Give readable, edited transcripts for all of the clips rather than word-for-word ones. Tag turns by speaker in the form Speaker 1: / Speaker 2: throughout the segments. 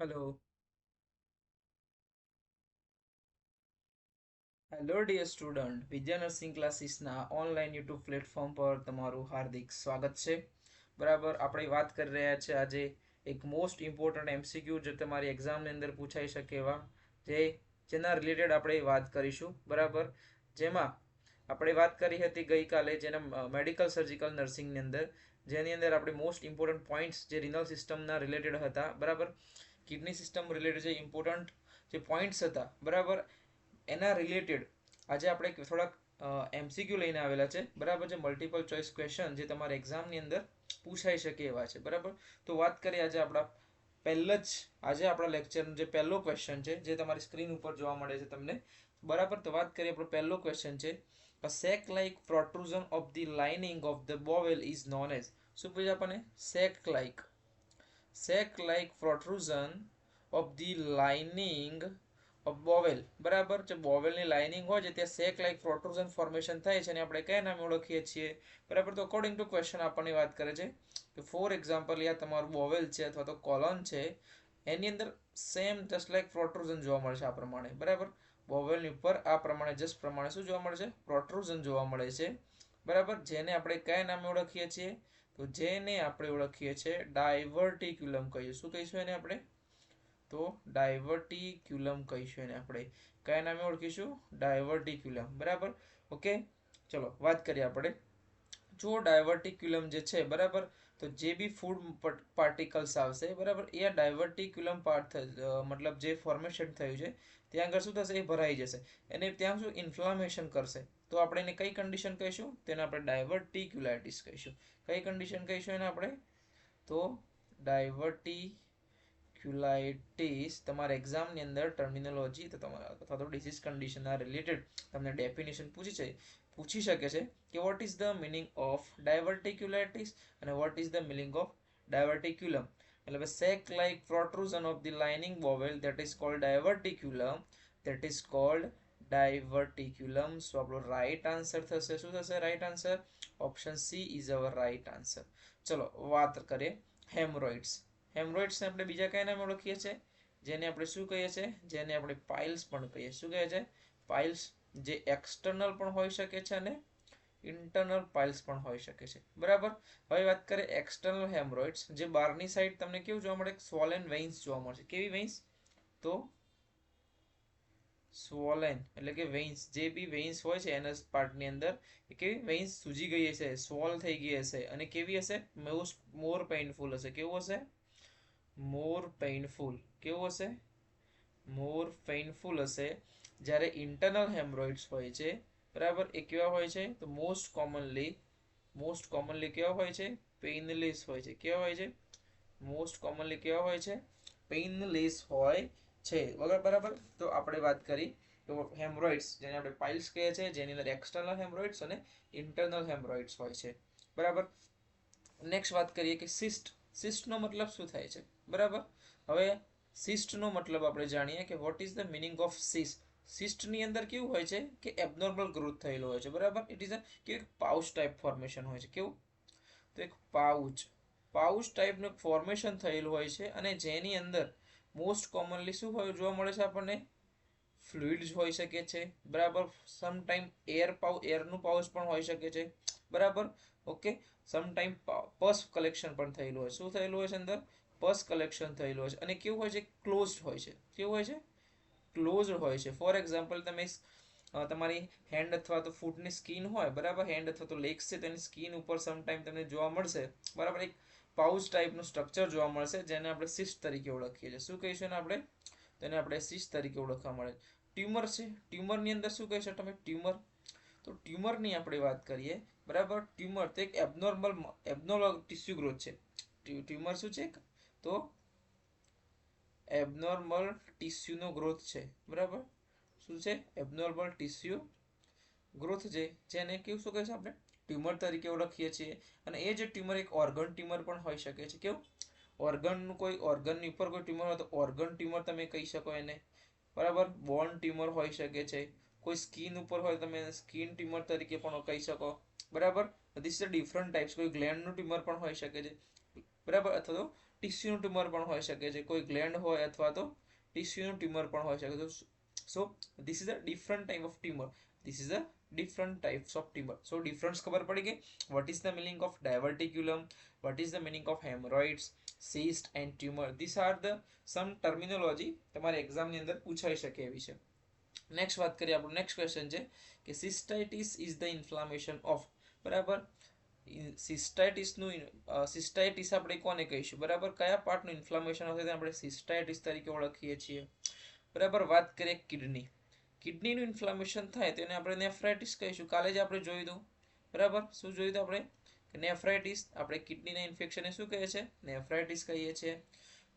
Speaker 1: Hello hello dear student, વિદ્યા nursing ક્લાસીસના online YouTube platform પર તમારું હાર્દિક સ્વાગત છે. બરાબર, આપણે વાત કરી રહ્યા છે આજે એક મોસ્ટ ઇમ્પોર્ટન્ટ એમસીક્યુ જે તમારી એક્ઝામની અંદર પૂછાઈ શકે એવા જેના રિલેટેડ આપણે વાત કરીશું. બરાબર, જેમાં આપણે વાત કરી હતી ગઈકાલે જેના મેડિકલ સર્જિકલ નર્સિંગની અંદર, જેની અંદર આપણે મોસ્ટ ઇમ્પોર્ટન્ટ પોઈન્ટ્સ જે રિનલ સિસ્ટમના રિલેટેડ હતા. બરાબર, કિડની સિસ્ટમ રિલેટેડ જે ઇમ્પોર્ટન્ટ જે પોઈન્ટ્સ હતા, બરાબર, એના રિલેટેડ આજે આપણે થોડાક એમસીક્યુ લઈને આવેલા છે. બરાબર, જે મલ્ટિપલ ચોઇસ ક્વેશ્ચન જે તમારા એક્ઝામની અંદર પૂછાઈ શકે એવા છે. બરાબર, તો વાત કરીએ આજે આપણા લેક્ચરનો જે પહેલો ક્વેશ્ચન છે જે તમારી સ્ક્રીન ઉપર જોવા મળે છે તમને. બરાબર, તો વાત કરીએ, આપણો પહેલો ક્વેશ્ચન છે, a sac like protrusion of the lining of the bowel is known as. શું પૂછે આપણને? sac like protrusion of the lining bowel. બરાબર, જે બોવેલની લાઇનિંગ હોય છે ત્યાં સેક લાઇક પ્રોટ્રુઝન ફોર્મેશન થાય છે અને આપણે કયા નામે ઓળખીએ છીએ? બરાબર, તો અકોર્ડિંગ ટુ ક્વેશ્ચન આપણને વાત કરે છે કે ફોર એક્ઝામ્પલ યા તમારું બોવેલ છે અથવા તો કોલોન છે, એની અંદર સેમ જસ્ટ લાઇક પ્રોટ્રુઝન જોવા મળે છે આ પ્રમાણે. બરાબર, બોવેલની ઉપર આ પ્રમાણે જસ્ટ પ્રમાણે શું જોવા મળે છે? પ્રોટ્રુઝન જોવા મળે છે. બરાબર, જેને આપણે કયા નામે ઓળખીએ છીએ? તો જેને આપણે ઓળખીએ છીએ ડાયવર્ટિક્યુલમ કહીએ. શું કહીશું એને આપણે? તો ડાયવર્ટિક્યુલમ કહીશું એને આપણે. કયા નામે ઓળખીશું? ડાયવર્ટિક્યુલમ. બરાબર, ઓકે. ચલો વાત કરીએ આપણે. જો ડાયવર્ટિક્યુલમ જે છે, બરાબર, તો જે બી ફૂડ પાર્ટિકલ્સ આવશે, બરાબર, એ આ ડાયવર્ટિક્યુલમ મતલબ જે ફોર્મેશન થયું છે ત્યાં આગળ શું થશે? એ ભરાઈ જશે અને ત્યાં શું ઇન્ફ્લામેશન કરશે. તો આપણે એને કઈ કન્ડિશન કહીશું? તેને આપણે ડાયવર્ટિક્યુલાઇટિસ કહીશું. કઈ કન્ડિશન કહીશું એને આપણે? તો ડાયવર્ટી ક્યુલાઇટિસ. તમારા એક્ઝામની અંદર ટર્મિનોલોજી તો તમારા અથવા તો ડિસીઝ કન્ડિશનના રિલેટેડ તમને ડેફિનેશન પૂછી શકે છે કે what is the meaning of diverticulitis અને what is the meaning of diverticulum. એટલે sac like protrusion of the lining bowel that is called diverticulum. That is called diverticulum. So આપણો right answer થશે. શું થશે right answer? Option C is our right answer. ચલો વાત કરીએ હેમરોઇડ્સ. હેમરોઇડ્સને આપણે બીજા કયા નામે ઓળખીએ છીએ? જેને આપણે શું કહીએ છીએ? જેને આપણે પાઇલ્સ પણ કહીએ. શું કહે છે? પાઇલ્સ. જે એક્સટર્નલ પણ હોઈ શકે છે અને ઇન્ટરનલ પાઇલ્સ પણ હોઈ શકે છે. બરાબર, હવે વાત કરીએ એક્સટર્નલ હેમરોઇડ્સ. જે બહારની સાઈડ તમને કેવું જોવા મળે? સ્વોલેન વેઇન્સ જોવા મળશે. કેવી વેઇન્સ? તો સ્વોલેન એટલે કે વેઇન્સ. જે બી વેઇન્સ હોય છે એના પાર્ટની અંદર, એ કેવી વેઇન્સ સૂજી ગઈ હશે, સ્વોલ થઈ ગઈ હશે અને કેવી હશે? મોર પેઇનફુલ હશે. કેવું હશે? મોર પેઇનફુલ. કેવું હશે? મોર પેઇનફુલ હશે. જ્યારે ઇન્ટરનલ હેમરોઇડ્સ હોય છે, બરાબર, એ કેવા હોય છે? તો મોસ્ટ કોમનલી કેવા હોય છે? પેઇનલેસ હોય છે. કેવા હોય છે? મોસ્ટ કોમનલી કેવા હોય છે? પેઇનલેસ હોય છે. બરાબર, તો આપણે વાત કરી તો હેમરોઇડ્સ જેને આપણે પાઇલ્સ કહીએ છીએ, જેની અંદર એક્સટર્નલ હેમરોઇડ્સ અને ઇન્ટરનલ હેમરોઇડ્સ હોય છે. બરાબર, નેક્સ્ટ વાત કરીએ કે સિસ્ટનો મતલબ શું થાય છે? બરાબર, હવે સિસ્ટનો મતલબ આપણે જાણીએ કે what is the meaning of cyst. સિસ્ટની અંદર કેવું હોય છે કે એબનોર્મલ ગ્રોથ થયેલો હોય છે. બરાબર, ઇટ ઇઝ કે પાઉચ ટાઈપ ફોર્મેશન હોય છે. કેવું? તો એક પાઉચ ટાઈપનું ફોર્મેશન થયેલું હોય છે અને જેની અંદર મોસ્ટ કોમનલી શું હોય જોવા મળે છે આપણને? ફ્લુઇડ્સ હોઈ શકે છે. બરાબર, સમટાઈમ એરનું પાઉચ પણ હોઈ શકે છે. બરાબર, ઓકે. સમટાઈમ પસ કલેક્શન પણ થયેલું હોય. શું થયેલું હોય છે અંદર? પસ કલેક્શન થયેલું હોય છે અને કેવું હોય છે? ક્લોઝડ હોય છે. કેવું હોય છે? ક્લોઝડ હોય છે. ફોર એક્ઝામ્પલ, તમે તમારી હેન્ડ અથવા તો ફૂટની સ્કિન હોય, બરાબર, હેન્ડ અથવા તો લેગ્સ છે, તેની સ્કિન ઉપર સમટાઈમ તમને જોવા મળશે, બરાબર, એક પાઉચ ટાઈપનું સ્ટ્રક્ચર જોવા મળશે જેને આપણે સિસ્ટ તરીકે ઓળખીએ છીએ. શું કહીશું ને આપણે? તેને આપણે સિસ્ટ તરીકે ઓળખવા મળે. ટ્યુમર છે. ટ્યુમરની અંદર શું કહીશું તમે? ટ્યુમર. તો ટ્યુમરની આપણે વાત કરીએ, બરાબર, ટ્યુમર તો એક એબનોર્મલ ટિશ્યુ ગ્રોથ છે. ટ્યુમર શું છે? તો એબનોર્મલ ટિશ્યુનો ગ્રોથ છે. બરાબર, શું છે? એબનોર્મલ ટિશ્યુ ગ્રોથ છે, જેને કેવું શું કહે છે? આપણે ટ્યુમર તરીકે ઓળખીએ છીએ. અને એ જે ટ્યુમર એક ઓર્ગન ટ્યુમર પણ હોઈ શકે છે. કેવું? ઓર્ગનની ઉપર કોઈ ટ્યુમર હોય તો ઓર્ગન ટ્યુમર તમે કહી શકો એને. બરાબર, બોન ટ્યુમર હોઈ શકે છે. કોઈ સ્કિન ઉપર હોય તમે સ્કિન ટ્યુમર તરીકે પણ કહી શકો. બરાબર, ધીસ ઇઝ ડિફરન્ટ ટાઈપ્સ. કોઈ ગ્લેન્ડનું ટ્યુમર પણ હોઈ શકે છે. બરાબર, અથવા તો ટીસ્યુનું ટ્યુમર પણ હોઈ શકે છે, કોઈ ગ્લેન્ડ હોય અથવા તો ટીસ્યુનું ટ્યુમર પણ હોઈ શકે. So this is a different type of tumour. This is a different types of tumor. So difference ખબર પડી ગઈ. What is the meaning of diverticulum? What is the meaning of hemorrhoids, cyst and tumor? These are the some terminology તમારે exam ની અંદર પૂછાઈ શકે એવી છે. નેક્સ્ટ વાત કરીએ, આપણો નેક્સ્ટ ક્વેશ્ચન છે કે સિસ્ટાઇટિસ ઇઝ ધ ઇન્ફ્લામેશન ઓફ. બરાબર, સિસ્ટાઇટિસ આપણે કોને કહીશું? બરાબર, કયા પાર્ટનું ઇન્ફ્લામેશન હશે તેને આપણે સિસ્ટાઇટિસ તરીકે ઓળખીએ છીએ. બરાબર, વાત કરીએ કિડની. કિડનીનું ઇન્ફ્લામેશન થાય તેને આપણે નેફ્રાઇટિસ કહીશું. કાલે જ આપણે જોયું હતું. બરાબર, શું જોયું હતું આપણે? નેફ્રાઇટિસ. આપણે કિડનીના ઇન્ફેક્શનને શું કહે છે? નેફ્રાઇટિસ કહીએ છીએ.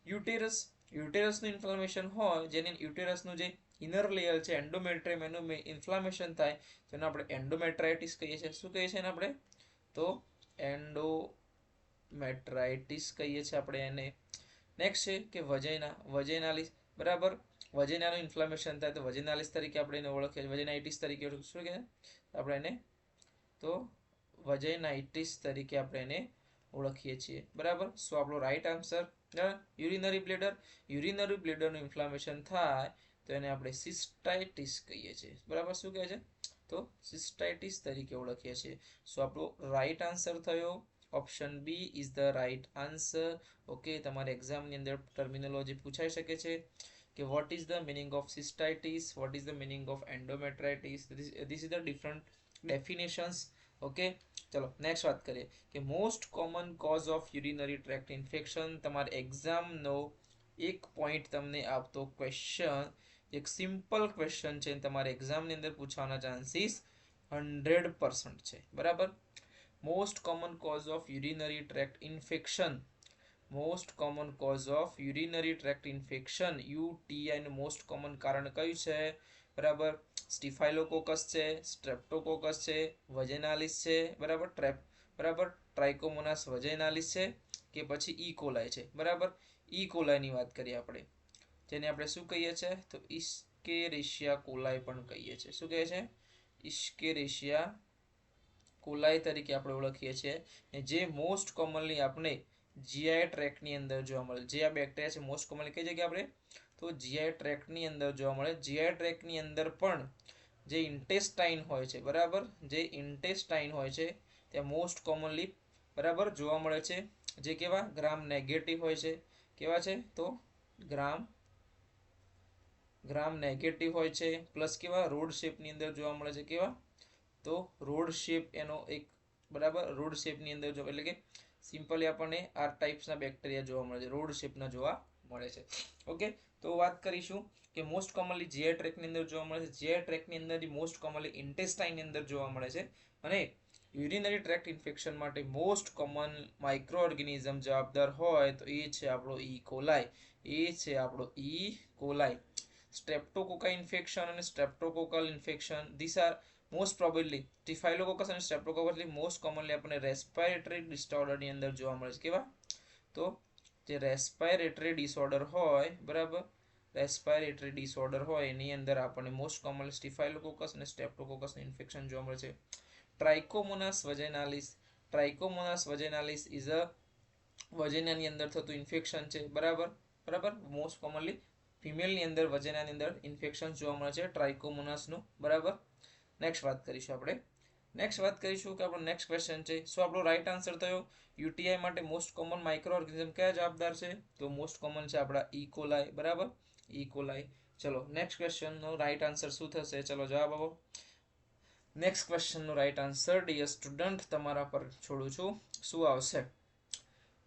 Speaker 1: યુટેરસનું ઇન્ફ્લામેશન હોય, જેને યુટેરસનું જે ઇનર લેયર છે એન્ડોમેટ્રિયમ, એનું ઇન્ફ્લામેશન થાય તેને આપણે એન્ડોમેટ્રાઇટિસ કહીએ છીએ. શું કહીએ છીએ આપણે? તો એન્ડોમેટ્રાઇટિસ કહીએ છીએ આપણે એને. નેક્સ્ટ છે કે વજેનાલિસ. બરાબર, વજેનાનું ઇન્ફ્લામેશન થાય તો વજેનાલિસ તરીકે આપણે એને ઓળખીએ છીએ. વજેનાઇટિસ તરીકે શું કહે આપણે એને? તો વજેનાઇટિસ તરીકે આપણે એને ઓળખીએ છીએ. બરાબર, સો આપણો right answer urinary bladder. Urinary બ્લેડરનું ઇન્ફ્લામેશન થાય તો એને આપણે સિસ્ટાઇટિસ કહીએ છીએ. બરાબર, શું કહે છે? તો સિસ્ટાઇટિસ તરીકે ઓળખીએ છીએ. સો આપણો રાઈટ આન્સર થયો option B is the right answer. Okay, તમારે એક્ઝામની અંદર ટર્મિનોલોજી પૂછાઈ શકે છે કે what is the meaning of cystitis, what is the meaning of endometritis. This is the different definitions. Okay, ચલો નેક્સ્ટ વાત કરીએ કે most common cause of urinary tract infection. તમારે એક્ઝામનો એક પોઈન્ટ તમને આપતો ક્વેશ્ચન, એક સિમ્પલ ક્વેશ્ચન છે, તમારે એક્ઝામની અંદર પૂછવાના ચાન્સીસ 100% છે. બરાબર, most common cause of urinary tract infection. Most common cause of urinary tract infection, UTI નું મોસ્ટ કોમન કારણ કયું છે? બરાબર, સ્ટિફાઇલોકોકસ છે, સ્ટ્રેપ્ટોકોકસ છે, વજેનાલિસ છે. બરાબર, ટ્રાઇકોમોનાસ વજેનાલિસ છે કે પછી ઈ કોલાઈ છે. બરાબર, ઈ કોલાઈની વાત કરીએ આપણે, જેને આપણે શું કહીએ છીએ? તો ઇસ્કેરેશિયા કોલાઈ પણ કહીએ છીએ. શું કહે છે? ઇસ્કેરેશિયા કોલાઈ તરીકે આપણે ઓળખીએ છીએ. જે મોસ્ટ કોમનલી આપણે જીઆઈ ટ્રેકની અંદર જોવા મળે. જે આ બેક્ટેરિયા છે મોસ્ટ કોમનલી કઈ જગ્યાએ આપણે? તો જીઆઈ ટ્રેકની અંદર જોવા મળે. જીઆઈ ટ્રેકની અંદર પણ જે ઇન્ટેસ્ટાઇન હોય છે, બરાબર, જે ઇન્ટેસ્ટાઇન હોય છે ત્યાં મોસ્ટ કોમનલી બરાબર જોવા મળે છે. જે કેવા? ગ્રામ નેગેટિવ હોય છે. કેવા છે? તો ગ્રામ નેગેટિવ હોય છે. પ્લસ કેવા? રોડ શેપની અંદર જોવા મળે છે. કેવા? તો રોડ શેપ એનો એક, બરાબર, રોડ શેપની અંદર જો, એટલે કે સિમ્પલી આપણને આ ટાઈપ્સના બેક્ટેરિયા જોવા મળે છે, રોડ શેપના જોવા મળે છે. ઓકે, તો વાત કરીશું કે મોસ્ટ કોમનલી જીઆઈ ટ્રેકની અંદર જોવા મળે છે. જીઆઈ ટ્રેકની અંદર મોસ્ટ કોમનલી ઇન્ટેસ્ટાઇનની અંદર જોવા મળે છે. અને યુરિનરી ટ્રેક્ટ ઇન્ફેક્શન માટે મોસ્ટ કોમન માઇક્રો ઓર્ગેનિઝમ જવાબદાર હોય તો એ છે આપણો ઈ કોલાઈ. સ્ટ્રેપ્ટોકોકાઈ ઇન્ફેક્શન અને streptococcal infection, these are most probably staphylococcus અને સ્ટ્રેપ્ટોકોકસ મોસ્ટ કોમનલી આપણને રેસ્પિરેટરી ડિસઓર્ડરની અંદર જોવા મળે છે. કેવા? તો જે રેસ્પિરેટરી ડિસઓર્ડર હોય, બરાબર, રેસ્પિરેટરી ડિસઓર્ડર હોય એની અંદર આપણને મોસ્ટ કોમનલી સ્ટિફાઇલોકોકસ અને સ્ટ્રેપ્ટોકોકસનું ઇન્ફેક્શન જોવા મળે છે. ટ્રાઇકોમોનાસ વજેનાલિસ ઇઝ અ વજેનાની અંદર થતું ઇન્ફેક્શન છે. બરાબર, મોસ્ટ કોમનલી ફિમેલની અંદર વજેનાની અંદર ઇન્ફેક્શન જોવા મળે છે ટ્રાઇકોમોનાસનું. બરાબર, નેક્સ્ટ વાત કરીશું આપણે. કે આપણો નેક્સ્ટ ક્વેશ્ચન છે. સો આપણો રાઈટ આન્સર થયો યુટીઆઈ માટે મોસ્ટ કોમન માઇક્રો ઓર્ગેનિઝમ કયા જવાબદાર છે? તો મોસ્ટ કોમન છે આપણા ઈ કોલાઈ. બરાબર, ઈ કોલાઈ. ચલો નેક્સ્ટ ક્વેશ્ચનનો રાઈટ આન્સર શું થશે? ચલો જવાબ આપો. નેક્સ્ટ ક્વેશ્ચનનો રાઈટ આન્સર ડિયર સ્ટુડન્ટ તમારા પર છોડું છું. શું આવશે?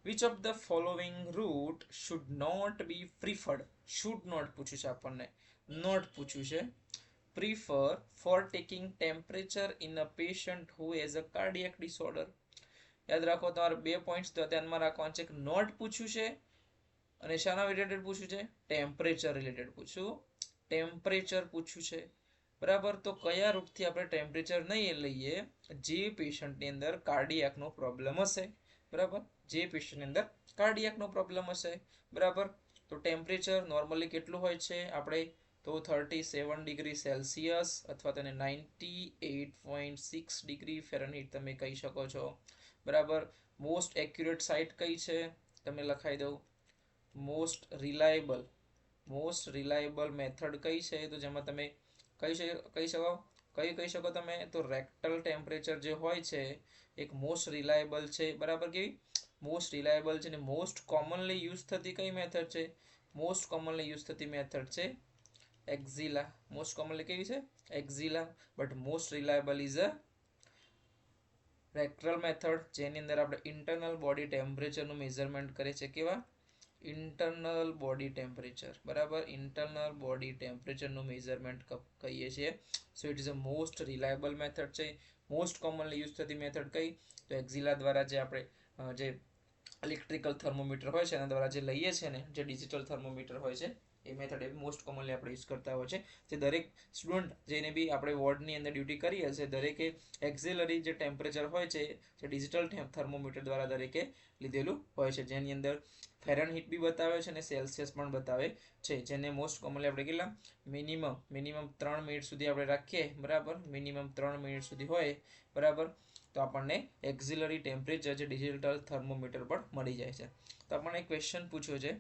Speaker 1: Which of the following route should not be preferred? Should not પૂછ્યું છે આપણને, not પૂછ્યું છે. Prefer for taking temperature in a patient who has a cardiac disorder. યાદ રાખો, તમારે 2 પોઈન્ટ્સ તો ધ્યાનમાં રાખવાના છે. નોટ પૂછ્યું છે અને શાના રિલેટેડ પૂછ્યું છે? ટેમ્પરેચર રિલેટેડ પૂછ્યું છે. બરાબર, તો કયા રૂટથી આપણે ટેમ્પરેચર નહીં લઈએ? જે પેશન્ટની અંદર કાર્ડિયાકનો પ્રોબ્લેમ હશે. બરાબર, જે પેશન્ટની અંદર કાર્ડિયાકનો પ્રોબ્લેમ હશે. બરાબર, તો ટેમ્પરેચર નોર્મલી કેટલું હોય છે આપણે? તો 37 ડિગ્રી સેલ્સિયસ અથવા તેને 98.6 ડિગ્રી ફેરનહીટ તમે કહી શકો છો. બરાબર, મોસ્ટ એક્યુરેટ સાઇટ કઈ છે? તમને લખાઈ દઉં. મોસ્ટ રિલાયેબલ મેથડ કઈ છે? તો જેમાં તમે કહી શકો તમે તો રેક્ટલ ટેમ્પરેચર જે હોય છે એક મોસ્ટ રિલાયેબલ છે. બરાબર, કેવી મોસ્ટ રિલાયેબલ છે ને મોસ્ટ કોમનલી યુઝ થતી કઈ મેથડ છે? મોસ્ટ કોમનલી યુઝ થતી મેથડ છે એક્ઝિલા. મોસ્ટ કોમનલી કેવી છે? Axilla. But most reliable is a rectal method, જેની અંદર આપણે ઇન્ટરનલ બોડી ટેમ્પરેચરનું મેઝરમેન્ટ કરે છે. કેવા? Internal body temperature. બરાબર, ઇન્ટરનલ બોડી ટેમ્પરેચરનું મેઝરમેન્ટ કહીએ છીએ. So it is a most reliable method છે. મોસ્ટ કોમનલી યુઝ થતી મેથડ કઈ? તો એક્ઝિલા દ્વારા જે આપણે જે ઇલેક્ટ્રિકલ થર્મોમીટર હોય છે એના દ્વારા જે લઈએ છીએ ને, જે ડિજિટલ થર્મોમીટર હોય છે એ મેથડ એ મોસ્ટ કોમનલી આપણે યુઝ કરતા હોય છે. જે દરેક સ્ટુડન્ટ જેને બી આપણે વોર્ડની અંદર ડ્યુટી કરી હશે દરેકે એક્ઝિલરી જે ટેમ્પરેચર હોય છે જે ડિજિટલ થર્મોમીટર દ્વારા દરેકે લીધેલું હોય છે, જેની અંદર ફેરનહીટ બી બતાવે છે અને સેલ્સિયસ પણ બતાવે છે. જેને મોસ્ટ કોમનલી આપણે કેટલા મિનિમમ 3 મિનિટ સુધી આપણે રાખીએ. બરાબર, મિનિમમ 3 મિનિટ સુધી હોય. બરાબર, તો આપણને એક્ઝિલરી ટેમ્પરેચર જે ડિજિટલ થર્મોમીટર પર મળી જાય છે. તો આપણને એક ક્વેશ્ચન પૂછ્યો છે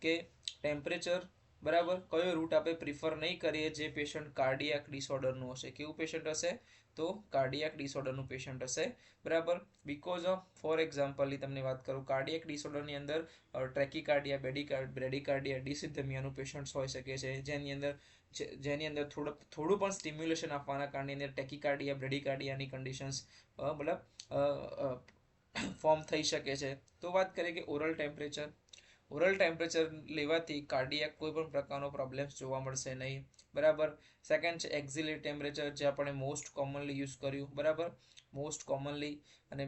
Speaker 1: કે ટેમ્પરેચર બરાબર કયો રૂટ આપણે પ્રિફર નહીં કરીએ જે પેશન્ટ કાર્ડિયાક ડિસઓર્ડરનું હશે? કેવું પેશન્ટ હશે? તો કાર્ડિયાક ડિસઓર્ડરનું પેશન્ટ હશે. બરાબર, બીકોઝ ઓફ ફોર એક્ઝામ્પલની તમને વાત કરું, કાર્ડિયાક ડિસઓર્ડરની અંદર ટ્રેકીકાર્ડિયા, બ્રેડીકાર્ડિયા, ડિસિથેમિયાનું પેશન્ટ્સ હોઈ શકે છે, જેની અંદર થોડું પણ સ્ટિમ્યુલેશન આપવાના કારણે અંદર ટેકીકાર્ડિયા, બ્રેડીકાર્ડિયાની કન્ડિશન્સ ફોર્મ થઈ શકે છે. તો વાત કરીએ કે ઓરલ ટેમ્પરેચર લેવાથી કાર્ડિયાક કોઈ પણ પ્રકારનો પ્રોબ્લેમ્સ જોવા મળશે નહીં. બરાબર, સેકન્ડ છે એક્ઝિલરી ટેમ્પરેચર, જે આપણે મોસ્ટ કોમનલી યુઝ કર્યું. બરાબર, મોસ્ટ કોમનલી, અને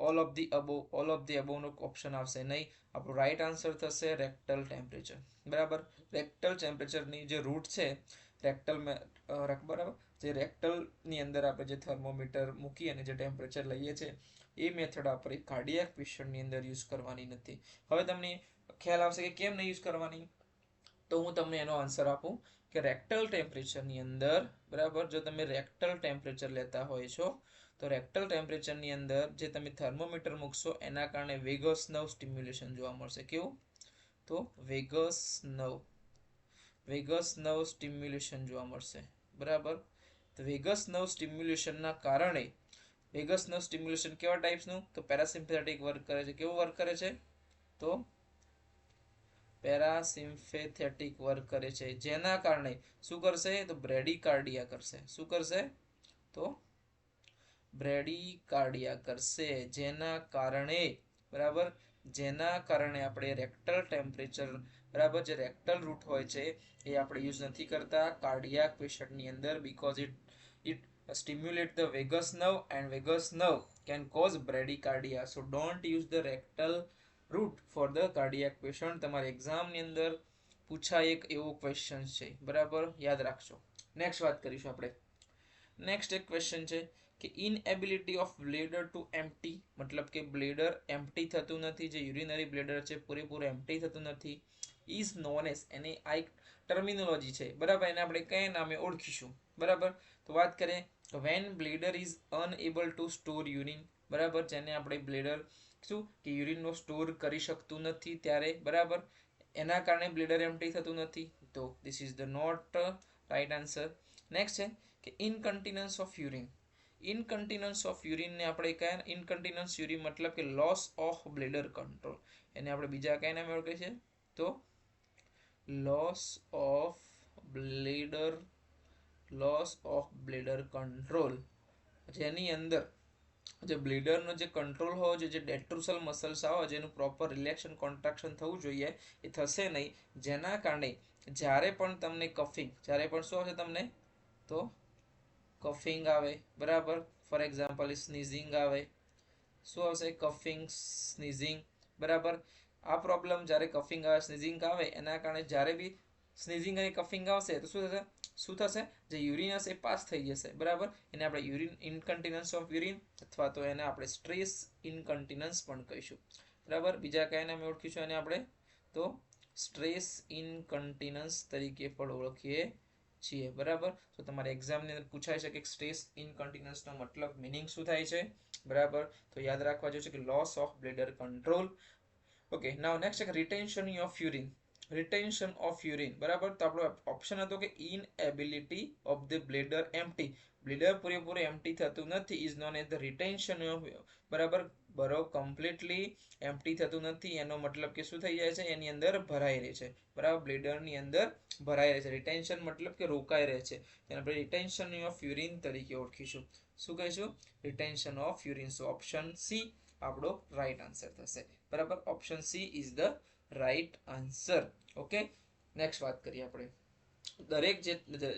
Speaker 1: ઓલ ઓફ ધી અબોવનો ઓપ્શન આવશે નહીં. આપણું રાઈટ આન્સર થશે રેક્ટલ ટેમ્પરેચર. બરાબર, રેક્ટલ ટેમ્પરેચરની જે રૂટ છે બરાબર, જે રેક્ટલની અંદર આપણે જે થર્મોમીટર મૂકી અને જે ટેમ્પરેચર લઈએ છીએ એ મેથડ આપણે કાર્ડિયાક પેશન્ટની અંદર યુઝ કરવાની નથી. હવે તમને ખ્યાલ આવશે કે કેમ નહીં યુઝ કરવાની. તો હું તમને એનો આન્સર આપું કે રેક્ટલ ટેમ્પરેચરની અંદર બરાબર, જો તમે રેક્ટલ ટેમ્પરેચર લેતા હોય છો તો રેક્ટલ ટેમ્પરેચરની અંદર જે તમે થર્મોમીટર મૂકશો એના કારણે વેગસ નર્વ સ્ટિમ્યુલેશન જોવા મળશે. કેવું? તો વેગસ નર્વ સ્ટિમ્યુલેશન જોવા મળશે. બરાબર, તો વેગસ નર્વ સ્ટિમ્યુલેશનના કારણે વેગસ નર્વ સ્ટિમ્યુલેશન કેવા ટાઈપ્સનું? તો પેરાસિમ્પેથેટિક વર્ક કરે છે. કેવું વર્ક કરે છે? તો પેરાસિમ્પેથેટિક વર્ક કરે છે, જેના કારણે શું કરશે? તો બ્રેડીકાર્ડિયા કરશે. શું કરશે? તો બ્રેડીકાર્ડિયા કરશે, જેના કારણે બરાબર, જેના કારણે આપણે રેક્ટલ ટેમ્પરેચર બરાબર, જે રેક્ટલ રૂટ હોય છે એ આપણે યુઝ નથી કરતા કાર્ડિયાક પેશન્ટની અંદર, because it stimulate the vagus nerve and vagus nerve can cause bradycardia. So don't use the rectal route for the cardiac patient. તમારી એક્ઝામની અંદર પૂછાય એક એવો ક્વેશ્ચન છે. બરાબર, યાદ રાખજો. નેક્સ્ટ વાત કરીશું આપણે. નેક્સ્ટ એક ક્વેશ્ચન છે કે inability of bladder two empty, મતલબ કે બ્લેડર એમ્પ્ટી થતું નથી, જે યુરિનરી બ્લેડર છે પૂરેપૂરું એમ્પ્ટી થતું નથી, ઇઝ નોન એઝ, એની આ એક ટર્મિનોલોજી છે. બરાબર, એને આપણે કયા નામે ઓળખીશું? બરાબર, તો વાત કરીએ તો when bladder is unable to store urine. બરાબર, જેને આપણે બ્લેડર શું કે યુરિનનો સ્ટોર કરી શકતું નથી ત્યારે. બરાબર, એના કારણે બ્લેડર એમ્પ્ટી થતું નથી. તો this is the not right answer. Next છે કે incontinence of urine. Incontinence of યુરિનને આપણે કયા? ઇનકન્ટિનન્સ યુરિન મતલબ કે લોસ ઓફ બ્લેડર કંટ્રોલ, એને આપણે બીજા કયા નામે ઓળખીએ છીએ? તો લોસ ઓફ બ્લેડર કંટ્રોલ, જેની અંદર જે બ્લેડરનો જે કંટ્રોલ હોવો જોઈએ, જે ડેટ્રુસલ મસલ્સ આવે જેનું પ્રોપર રિલેક્શન કોન્ટ્રાક્શન થવું જોઈએ એ થશે નહીં, જેના કારણે જ્યારે પણ તમને કફિંગ, જ્યારે પણ શું આવશે તમને? તો કફિંગ આવે. બરાબર, ફોર એક્ઝામ્પલ સ્નીઝિંગ આવે. શું આવશે? કફિંગ, સ્નીઝિંગ. બરાબર, આ પ્રોબ્લેમ જ્યારે કફિંગ આવે, સ્નીઝિંગ આવે, એના કારણે જ્યારે બી સ્નીઝિંગ અને કફિંગ આવશે તો શું થશે? જે યુરિન હશે એ પાસ થઈ જશે. બરાબર, એને આપણે યુરિન ઇનકન્ટિનન્સ ઓફ યુરિન અથવા તો એને આપણે સ્ટ્રેસ ઇનકન્ટિનન્સ પણ કહીશું. બરાબર, બીજા કયા નામે ઓળખીશું એને આપણે? તો સ્ટ્રેસ ઇનકન્ટિનન્સ તરીકે પણ ઓળખીએ છીએ. બરાબર, તો તમારે એક્ઝામની અંદર પૂછાઈ શકે કે સ્ટ્રેસ ઇનકન્ટિનન્સનો મતલબ મિનિંગ શું થાય છે? બરાબર, તો યાદ રાખવા જેવું છે કે loss of bladder control. Okay now next એક retention of urine. Retention of urine બરાબર. તો આપણો ઓપ્શન હતો કે inability of the bladder empty. Bladder પૂરેપૂરું એમ્પ્ટી થતું નથી is known as the retention of બરાબર. બરો કમ્પ્લીટલી એમ્પ્ટી થતું નથી એનો મતલબ કે શું થઈ જાય છે, એની અંદર ભરાઈ રહે છે બરાબર. બ્લેડરની અંદર ભરાઈ રહે છે. રિટેન્શન મતલબ કે રોકાઈ રહે છે, તેને આપણે રિટેન્શન ઓફ યુરિન તરીકે ઓળખીશું. શું કહીશું? Retention of urine. So option C આપણો રાઈટ આન્સર થશે બરાબર. Option C is the right answer. Okay next વાત કરીએ આપણે. દરેક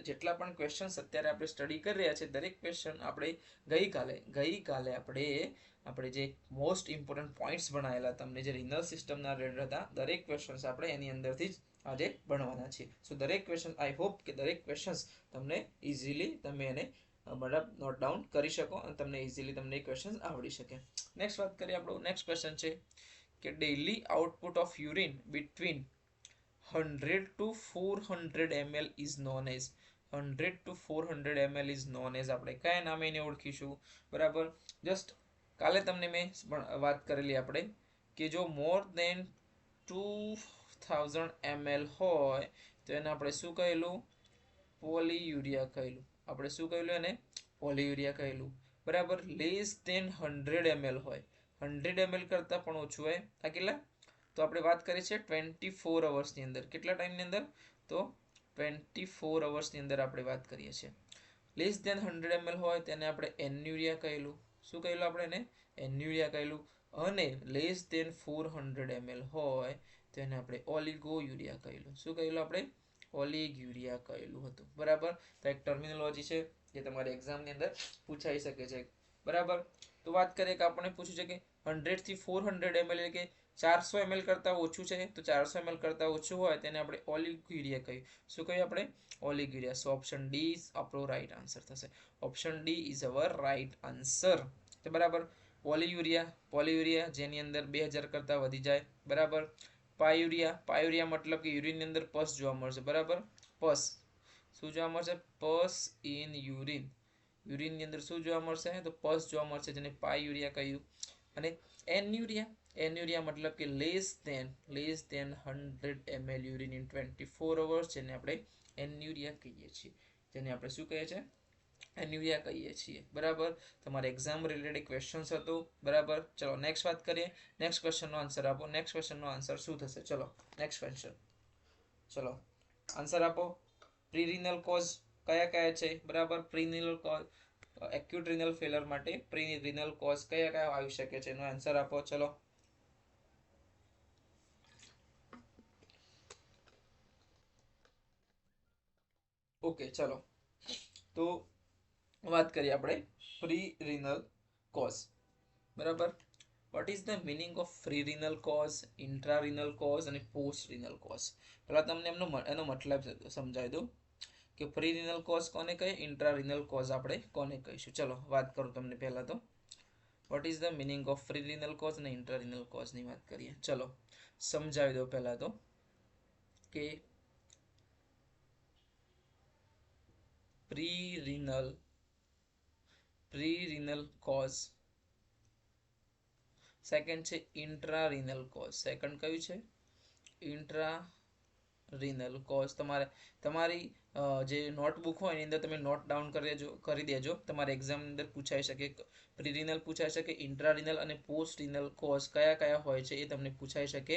Speaker 1: જેટલા પણ ક્વેશ્ચન્સ અત્યારે આપણે સ્ટડી કરી રહ્યા છે, દરેક ક્વેશ્ચન આપણે ગઈકાલે આપણે જે મોસ્ટ ઇમ્પોર્ટન્ટ પોઈન્ટ્સ ભણાયેલા તમને જે રિનલ સિસ્ટમના રિલેટેડ હતા, દરેક ક્વેશ્ચન્સ આપણે એની અંદરથી જ આજે ભણવાના છીએ. સો દરેક ક્વેશ્ચન આઈ હોપ કે દરેક ક્વેશ્ચન્સ તમને ઇઝીલી તમે એને બરાબર નોટ ડાઉન કરી શકો અને તમને ઇઝીલી તમને એ ક્વેશ્ચન આવડી શકે. નેક્સ્ટ વાત કરીએ. આપણો નેક્સ્ટ ક્વેશ્ચન છે કે daily output of urine between 100 to 400 ml is known as 100 to 400 ml is known as આપણે કયા નામે એને ઓળખીશું બરાબર. જસ્ટ કાલે તમને મેં વાત કરેલી આપણે કે જો મોર દેન 2000 ml હોય તો એને આપણે શું કહેલું? પોલીયુરિયા કહેલું. આપણે શું કહેલું એને? પોલીયુરિયા કહેલું બરાબર. લેસ દેન 100 ml હોય, 100 ml કરતાં પણ ઓછું હોય, આ કેટલા? તો આપણે વાત કરીએ છીએ 24 અવર્સની અંદર. કેટલા ટાઈમની અંદર? તો 24 અવર્સની અંદર આપણે વાત કરીએ છીએ. લેસ દેન 100 ml હોય તેને આપણે એન્યુરિયા કહેલું. શું કહેલું આપણે એને? એન્યુરિયા કહેલું. અને લેસ દેન 400 ml હોય તેને આપણે ઓલિગોયુરિયા કહેલું. શું કહેલું આપણે? ઓલિગયુરિયા કહેલું હતું બરાબર. તો એક ટર્મિનોલોજી છે જે તમારી એક્ઝામની અંદર પૂછાઈ શકે છે બરાબર. તો વાત કરીએ કે આપણને પૂછ્યું છે કે 100 થી 400 ml એટલે કે 400 ml કરતાં ઓછું છે, તો 400 ml કરતાં ઓછું હોય તેને આપણે ઓલિગયુરિયા કહીએ. શું કહીએ આપણે? ઓલિગયુરિયા. સો ઓપ્શન ડી ઇઝ આપણો રાઈટ આન્સર થશે. Option D is our right answer બરાબર. પોલીયુરિયા જેની અંદર 2000 કરતાં વધી જાય બરાબર. પાયુરિયા મતલબ કે યુરિનની અંદર પસ જોવા મળશે બરાબર. પસ શું જોવા મળશે? પસ ઇન યુરિન. યુરિનની અંદર શું જોવા મળશે? તો પસ જોવા મળશે, જેને પાયુરિયા કહ્યું. અને એન્યુરિયા મતલબ કે less than 100 ml urine in 24 hours, જેને આપણે એન્યુરિયા કહીએ છીએ. જેને આપણે શું કહીએ છીએ? એન્યુરિયા કહીએ છીએ બરાબર. તમારે એક્ઝામ રિલેટેડ ક્વેશ્ચન્સ હતું બરાબર. ચલો નેક્સ્ટ વાત કરીએ. નેક્સ્ટ ક્વેશ્ચનનો આન્સર આપો. નેક્સ્ટ ક્વેશ્ચનનો આન્સર શું થશે? ચલો નેક્સ્ટ ક્વેશ્ચન. ચલો આન્સર આપો. પ્રીરિનલ કોઝ કયા છે બરાબર? પ્રીરિનલ કોઝ એક્યુટ રિનલ ફેલર માટે પ્રીરિનલ કોઝ કયા આવી શકે છે? એનો આન્સર આપો. ચલો ઓકે ચલો તો વાત કરીએ આપણે પ્રીરિનલ કોઝ બરાબર. What is the meaning of prerenal cause, intrarenal cause અને પોસ્ટ રિનલ કોઝ? પહેલાં તમને એનો મતલબ સમજાવી દઉં કે પ્રીરિનલ કોઝ કોને કહે, ઇન્ટ્રારિનલ કોઝ આપણે કોને કહીશું. ચલો વાત કરું તમને પહેલાં તો what is the meaning of prerenal cause અને ઇન્ટ્રારિનલ કોઝની વાત કરીએ. ચલો સમજાવી દો પહેલાં તો કે પ્રીરિનલ કોઝ, સેકન્ડ છે ઇન્ટ્રારિનલ કોઝ. સેકન્ડ કયું છે? ઇન્ટ્રારિનલ કોઝ. તમારી જે નોટબુક હોય એની અંદર તમે નોટ ડાઉન કરી દેજો. તમારે એક્ઝામની અંદર પૂછાઈ શકે, પ્રીરિનલ પૂછાઈ શકે, ઇન્ટ્રારિનલ અને પોસ્ટ રિનલ કોઝ કયા હોય છે એ તમને પૂછાઈ શકે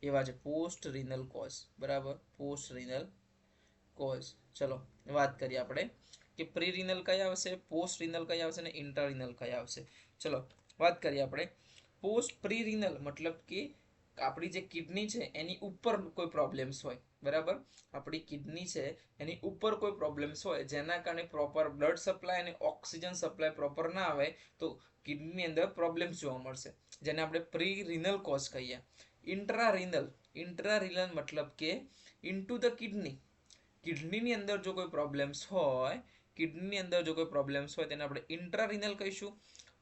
Speaker 1: એવા છે. પોસ્ટ રિનલ કોઝ બરાબર. Post renal cause. ચલો વાત કરીએ આપણે કે પ્રીરિનલ કયા આવશે, પોસ્ટ રિનલ કયા આવશે અને ઇન્ટ્રારિનલ કયા આવશે. ચલો વાત કરીએ આપણે. પોસ્ટ પ્રીરિનલ મતલબ કે આપણી જે કિડની છે એની ઉપર કોઈ પ્રોબ્લેમ્સ હોય બરાબર. આપણી કિડની છે એની ઉપર કોઈ પ્રોબ્લેમ્સ હોય જેના કારણે પ્રોપર બ્લડ સપ્લાય અને ઓક્સિજન સપ્લાય પ્રોપર ના આવે તો કિડની અંદર પ્રોબ્લેમ્સ જોવા મળશે, જેને આપણે પ્રીરિનલ કોઝ કહીએ. ઇન્ટ્રારિનલ મતલબ કે ઇન્ટુ ધ કિડનીની અંદર જો કોઈ પ્રોબ્લેમ્સ હોય તેને આપણે ઇન્ટ્રારિનલ કહીશું.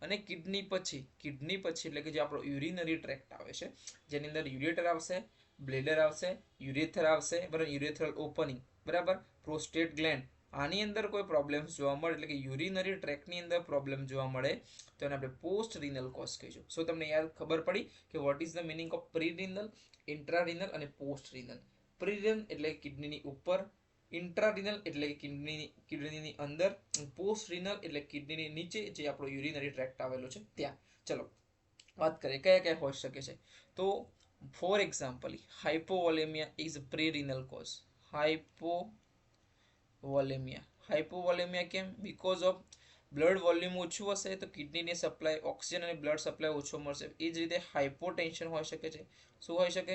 Speaker 1: અને કિડની પછી એટલે કે જે આપણો યુરિનરી ટ્રેક્ટ આવે છે, જેની અંદર યુરેટર આવશે, બ્લેડર આવશે, યુરેથર આવશે બરાબર, યુરેથ્રલ ઓપનિંગ બરાબર, પ્રોસ્ટેટ ગ્લેન્ડ આની અંદર કોઈ પ્રોબ્લેમ્સ જોવા મળે એટલે કે યુરિનરી ટ્રેકની અંદર પ્રોબ્લેમ જોવા મળે તો એને આપણે પોસ્ટ રિનલ કોઝ કહીશું. સો તમને યાદ ખબર પડી કે what is the meaning of pre renal, intra renal અને પોસ્ટ રિનલ. પ્રી રિનલ એટલે કિડનીની ઉપર, ઇન્ટ્રા રિનલ એટલે કિડનીની અંદર, પોસ્ટ રિનલ એટલે કિડનીની નીચે જે આપણો યુરિનરી ટ્રેક્ટ આવેલો છે ત્યાં. ચલો વાત કરીએ કયા કયા હોઈ શકે છે. તો for example hypovolaemia is pre renal cause. Hypovolaemia કેમ? બીકોઝ ઓફ બ્લડ વોલ્યુમ ઓછું હશે તો કિડનીને સપ્લાય ઓક્સિજન અને બ્લડ સપ્લાય ઓછો મળશે. એ જ રીતે હાઇપોટેન્શન હોઈ શકે છે. શું હોઈ શકે?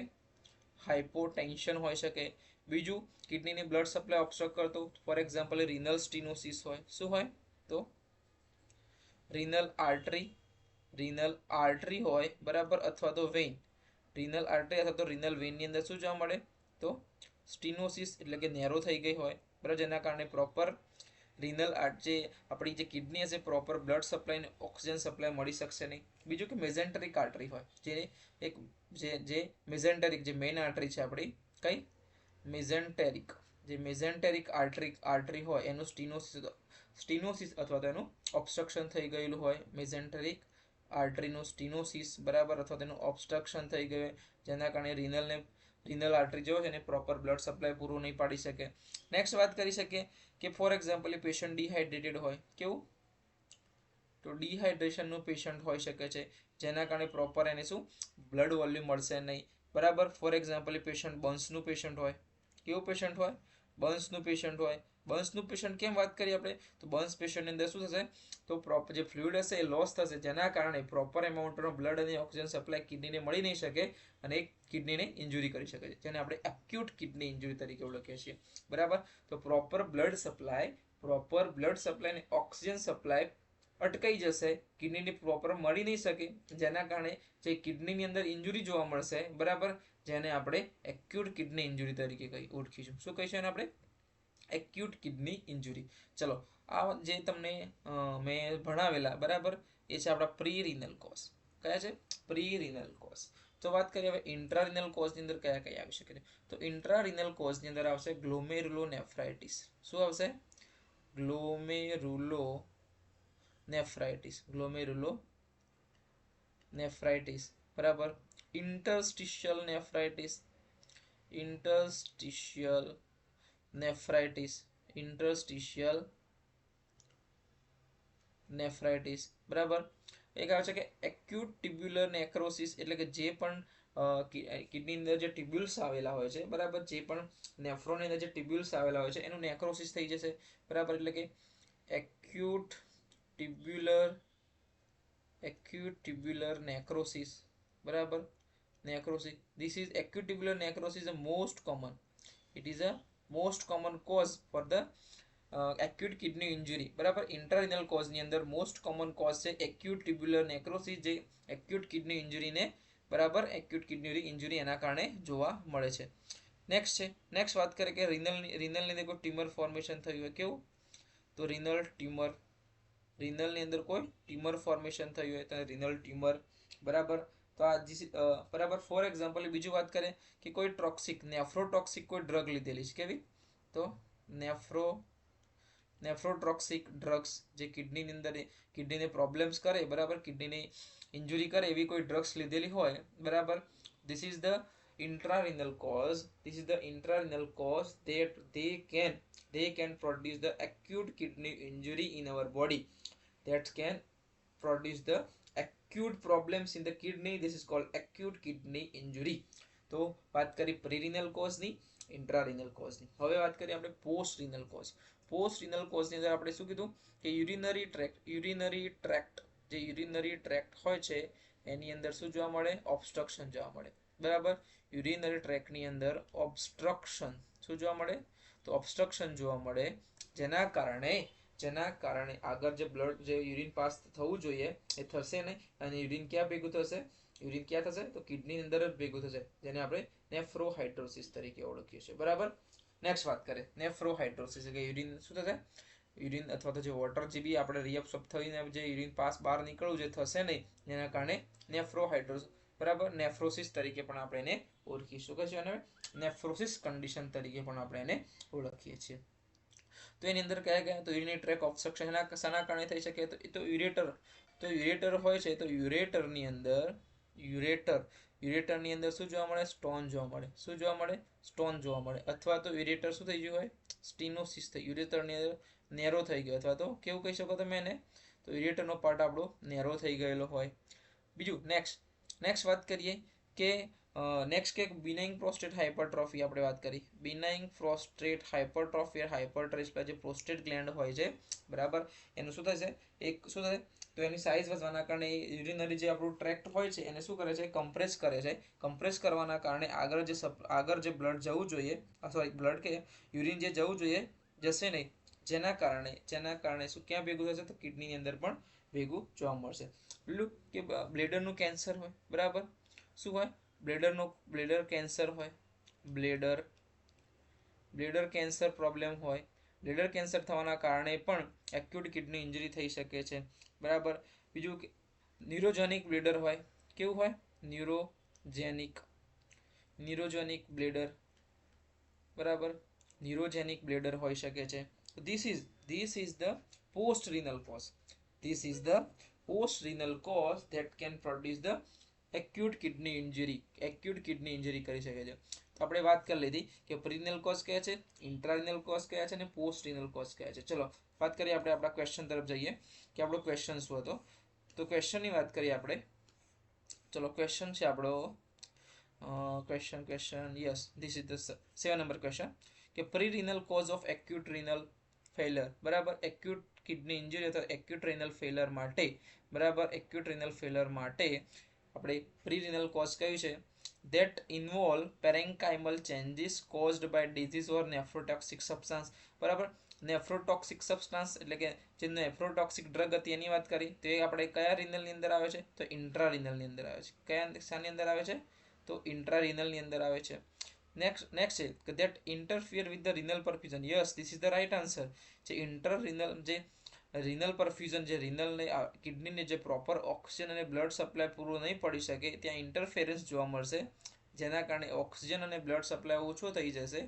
Speaker 1: હાઇપોટેન્શન હોઈ શકે. બીજું કિડનીની બ્લડ સપ્લાય ઓબ્સ્ટ્રક્ટ કરતું, ફોર એક્ઝામ્પલ રિનલ સ્ટીનોસિસ હોય. શું હોય? તો રિનલ આર્ટરી હોય બરાબર, અથવા તો વેઇન. રિનલ આર્ટરી અથવા તો રિનલ વેઇનની અંદર શું જોવા મળે? તો સ્ટીનોસિસ એટલે કે નેરો થઈ ગઈ હોય બરાબર, જેના કારણે પ્રોપર રિનલ જે આપણી જે કિડની હશે પ્રોપર બ્લડ સપ્લાય અને ઓક્સિજન સપ્લાય મળી શકશે નહીં. બીજું કે મેઝેન્ટરિક આર્ટરી હોય, જે એક જે મેઝેન્ટરિક જે મેઇન આર્ટરી છે આપણી, કઈ મેઝેન્ટેરિક આર્ટરી હોય એનું સ્ટીનોસિસ અથવા તો એનું ઓબ્સ્ટ્રક્શન થઈ ગયેલું હોય. મેઝેન્ટેરિક આર્ટરીનું સ્ટીનોસિસ બરાબર અથવા તેનું ઓબ્સ્ટ્રક્શન થઈ ગયું જેના કારણે રિનલ આર્ટરી જો છે એને પ્રોપર બ્લડ સપ્લાય પૂરું નહીં પાડી શકે. નેક્સ્ટ વાત કરી શકીએ કે ફોર એક્ઝામ્પલ એ પેશન્ટ ડિહાઇડ્રેટેડ હોય. કેવું? તો ડિહાઇડ્રેશનનું પેશન્ટ હોઈ શકે છે જેના કારણે પ્રોપર એને શું બ્લડ વોલ્યુમ મળશે નહીં બરાબર. ફોર એક્ઝામ્પલ એ પેશન્ટ બર્ન્સનું પેશન્ટ હોય. કેવું પેશન્ટ હોય? બર્ન્સનું પેશન્ટ હોય. બર્ન્સનું પેશન્ટ કેમ વાત કરીએ આપણે? તો બર્ન્સ પેશન્ટની અંદર શું થશે? તો પ્રોપર જે ફ્લુઇડ હશે એ લોસ થશે જેના કારણે પ્રોપર એમાઉન્ટનો બ્લડ અને ઓક્સિજન સપ્લાય કિડનીને મળી નહીં શકે અને એક કિડનીને ઇન્જુરી કરી શકે છે, જેને આપણે એક્યુટ કિડની ઇન્જુરી તરીકે ઓળખીએ છીએ બરાબર. તો પ્રોપર બ્લડ સપ્લાય અને ઓક્સિજન સપ્લાય અટકાઈ જશે, કિડનીને પ્રોપર મળી નહીં શકે જેના કારણે જે કિડનીની અંદર ઇન્જુરી જોવા મળશે બરાબર, જેને આપણે એક્યુટ કિડની ઇન્જુરી તરીકે ઓળખીશું. શું કહીશું એને આપણે? Acute kidney ઇન્જુરી. ચલો આ જે તમને મેં ભણાવેલા બરાબર એ છે આપણા પ્રી રિનલ કોઝ. કયા છે? Pre renal cause. તો વાત કરીએ હવે ઇન્ટ્રા રિનલ કોઝની અંદર કયા કયા આવી શકે છે. તો ઇન્ટ્રા રિનલ કોઝની અંદર આવશે ગ્લોમેરુલોનેફ્રાઇટિસ. શું આવશે? ગ્લોમેરુલોનેફ્રાઇટિસ બરાબર. ઇન્ટરસ્ટિશિયલ નેફ્રાઇટિસ બરાબર. એક આવે છે કે એક્યુટ ટિબ્યુલર નેક્રોસિસ, એટલે કે જે પણ કિડની અંદર જે ટિબ્યુલ્સ આવેલા હોય છે બરાબર, જે પણ નેફ્રોનની અંદર જે ટિબ્યુલ્સ આવેલા હોય છે એનું નેક્રોસિસ થઈ જશે બરાબર. એટલે કે એક્યુટ ટિબ્યુલર નેક્રોસિસ બરાબર. necrosis, this is acute tubular necrosis is the most common, it is a most common cause for the acute kidney injury બરાબર. ઇન્ટ્રારિનલ કોઝની અંદર મોસ્ટ કોમન કોઝ છે એક્યુટ ટ્યુબ્યુલર નેક્રોસિસ, જે એક્યુટ કિડની ઇન્જુરીને બરાબર acute kidney ઇન્જુરી એના કારણે જોવા મળે છે. નેક્સ્ટ વાત કરીએ કે રિનલની અંદર કોઈ ટ્યુમર ફોર્મેશન થયું હોય. કેવું? તો રિનલની અંદર કોઈ ટ્યુમર ફોર્મેશન થયું હોય તો રિનલ ટ્યુમર બરાબર. તો આ બરાબર. ફોર એક્ઝામ્પલ બીજું વાત કરીએ કે કોઈ નેફ્રોટોક્સિક કોઈ ડ્રગ લીધેલી છે. કેવી? તો નેફ્રોટોક્સિક ડ્રગ્સ જે કિડનીની અંદર કિડનીને પ્રોબ્લેમ્સ કરે બરાબર, કિડનીને ઇન્જુરી કરે એવી કોઈ ડ્રગ્સ લીધેલી હોય બરાબર. This is the intrarenal cause that they can produce the acute kidney injury in our body, that can produce the acute problems in the kidney. This is called acute kidney injury. તો વાત કરી પ્રીરિનલ કોઝની, ઇન્ટ્રારિનલ કોઝની. હવે વાત કરીએ આપણે post renal cause. Post renal કોઝની અંદર આપણે શું કીધું કે યુરિનરી ટ્રેક્ટ હોય છે એની અંદર શું જોવા મળે? ઓબ્સ્ટ્રક્શન જોવા મળે બરાબર. યુરિનરી ટ્રેકની અંદર ઓબ્સ્ટ્રક્શન શું જોવા મળે? તો ઓબ્સ્ટ્રક્શન જોવા મળે જેના કારણે આગળ જે બ્લડ જે યુરિન પાસ થવું જોઈએ એ થશે નહીં અને યુરિન ક્યાં ભેગું થશે? યુરિન ક્યાં થશે? તો કિડનીની અંદર જ ભેગું થશે, જેને આપણે નેફ્રોહાઇડ્રોસિસ તરીકે ઓળખીએ છીએ બરાબર. નેક્સ્ટ વાત કરીએ નેફ્રોહાઇડ્રોસિસ એટલે યુરિન શું થશે? યુરિન અથવા તો જે વોટર જે બી આપણે રિએબ્સોર્બ થઈને જે યુરિન પાસ બહાર નીકળવું જે થશે નહીં જેના કારણે નેફ્રોહાઇડ્રોસિસ બરાબર, નેફ્રોસિસ તરીકે પણ આપણે એને ઓળખીશું. કે છે નેફ્રોસિસ કન્ડિશન તરીકે પણ આપણે એને ઓળખીએ છીએ. તો એની અંદર કયા કયા, તો યુરિનરી ટ્રેક ઓબ્સ્ટ્રક્શન શાના કારણે થઈ શકે, તો એ તો યુરેટર હોય છે. તો યુરેટરની અંદર શું જોવા મળે, સ્ટોન જોવા મળે. શું જોવા મળે, સ્ટોન જોવા મળે. અથવા તો યુરેટર શું થઈ ગયું હોય, સ્ટીનોસિસ થઈ, યુરેટરની અંદર નેરો થઈ ગયો, અથવા તો કેવું કહી શકો તમે એને, તો યુરેટરનો પાર્ટ આપણો નેરો થઈ ગયેલો હોય. બીજું નેક્સ્ટ વાત કરીએ કે નેક્સ્ટ કે બિનાઇંગ પ્રોસ્ટેટ હાઇપરટ્રોફી આપણે વાત કરી. બિનાઇંગ પ્રોસ્ટેટ હાઇપરટ્રોફી, હાઇપરટ્રેસ્પા જે પ્રોસ્ટેટ ગ્લેન્ડ હોય છે, બરાબર, એનું શું થશે, શું થશે, તો એની સાઇઝ વધવાના કારણે યુરિનરી જે આપણું ટ્રેક્ટ હોય છે એને શું કરે છે, કમ્પ્રેસ કરે છે. કમ્પ્રેસ કરવાના કારણે આગળ જે બ્લડ જવું જોઈએ, સોરી બ્લડ કે યુરિન જે જવું જોઈએ જશે નહીં, જેના કારણે શું ક્યાં ભેગું થશે, તો કિડનીની અંદર પણ ભેગું જોવા મળશે. પેલું કે બ્લેડરનું કેન્સર હોય, બરાબર, શું હોય, બ્લેડર કેન્સર હોય, બ્લેડર કેન્સર પ્રોબ્લેમ હોય. બ્લેડર કેન્સર થવાના કારણે પણ એક્યુટ કિડની ઇન્જરી થઈ શકે છે, બરાબર. બીજું કે ન્યુરોજેનિક બ્લેડર હોય. કેવું હોય, ન્યુરોજેનિક બ્લેડર, બરાબર, ન્યુરોજેનિક બ્લેડર હોઈ શકે છે. This is the post renal cause. This is the post renal cause that can produce the acute kidney injury. કરી શકે છે. તો આપણે વાત કરી લીધી કે પ્રીરિનલ કોઝ કયા છે, ઇન્ટ્રારિનલ કોઝ કયા છે અને પોસ્ટ રિનલ કોઝ કયા છે. ચલો વાત કરીએ આપણે આપણા ક્વેશ્ચન તરફ જઈએ કે આપણો ક્વેશ્ચન શું હતો. તો ક્વેશ્ચનની વાત કરીએ આપણે. ચલો ક્વેશ્ચન છે આપણો question yes, this is the 7 number question કે prerenal cause of acute renal failure, બરાબર, એક્યુટ કિડની ઇન્જરી અથવા એક્યુટ રેનલ ફેલર માટે, બરાબર, એક્યુટ રેનલ ફેલર માટે આપણે પ્રીરિનલ કોઝ કયું છે, that involve parenchymal changes caused by disease or nephrotoxic substance, બરાબર. નેફ્રોટોક્સિક સબસ્ટાન્સ એટલે કે જે નેફ્રોટોક્સિક ડ્રગ હતી એની વાત કરી, તો એ આપણે કયા રિનલની અંદર આવે છે, તો ઇન્ટ્રારિનલની અંદર આવે છે. કયા શાની અંદર આવે છે, તો ઇન્ટ્રારિનલની અંદર આવે છે. નેક્સ્ટ છે કે that interfere with the renal perfusion. yes, this is the right answer. જે રિનલ પરફ્યુઝન, જે રિનલને કિડનીને જે પ્રોપર ઓક્સિજન અને બ્લડ સપ્લાય પૂરું નહીં પડી શકે, ત્યાં ઇન્ટરફેરન્સ જોવા મળશે, જેના કારણે ઓક્સિજન અને બ્લડ સપ્લાય ઓછો થઈ જશે,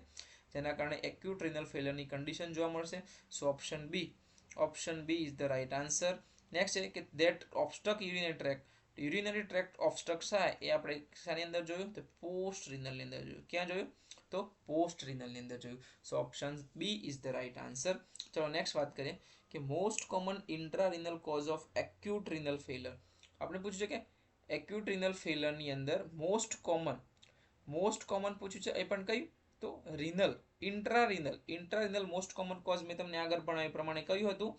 Speaker 1: જેના કારણે એક્યુટ રિનલ ફેલરની કન્ડિશન જોવા મળશે. So option B is the right answer. Next છે કે that obstruct urinary tract obstruct થાય, એ આપણે શાની અંદર જોયું, તો પોસ્ટ રિનલની અંદર જોયું. ક્યાં જોયું, તો પોસ્ટ રિનલની અંદર જોયું. So option B is the right answer. ચલો નેક્સ્ટ વાત કરીએ કે most common intrarenal cause of acute renal failure. આપણે પૂછ્યું છે કે એક્યુટ રિનલ ફેલરની અંદર મોસ્ટ કોમન પૂછ્યું છે, એ પણ કયું, તો ઇન્ટ્રારિનલ મોસ્ટ કોમન કોઝ મેં તમને આગળ ભણાવ્યા પ્રમાણે કયું હતું,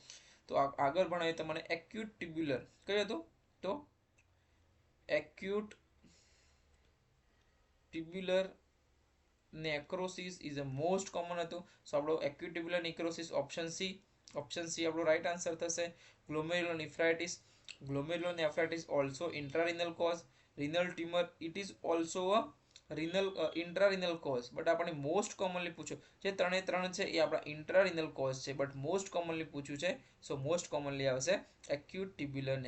Speaker 1: તો આગળ ભણાવ્યું તમને એક્યુટ ટ્યુબ્યુલર, કયું હતું, તો acute tubular necrosis is a most common હતું. સો આપણો acute tubular necrosis option C આપણો રાઈટ આન્સર થશે. Glomerulonephritis also intrarenal cause. Renal tumour it is also a intrarenal cause, but આપણે મોસ્ટ કોમનલી પૂછ્યું જે ત્રણ છે એ આપણા ઇન્ટ્રારિનલ કોઝ છે, બટ મોસ્ટ કોમનલી પૂછ્યું છે. સો મોસ્ટ કોમનલી આવશે એક્યુટ ટ્યુબ્યુલર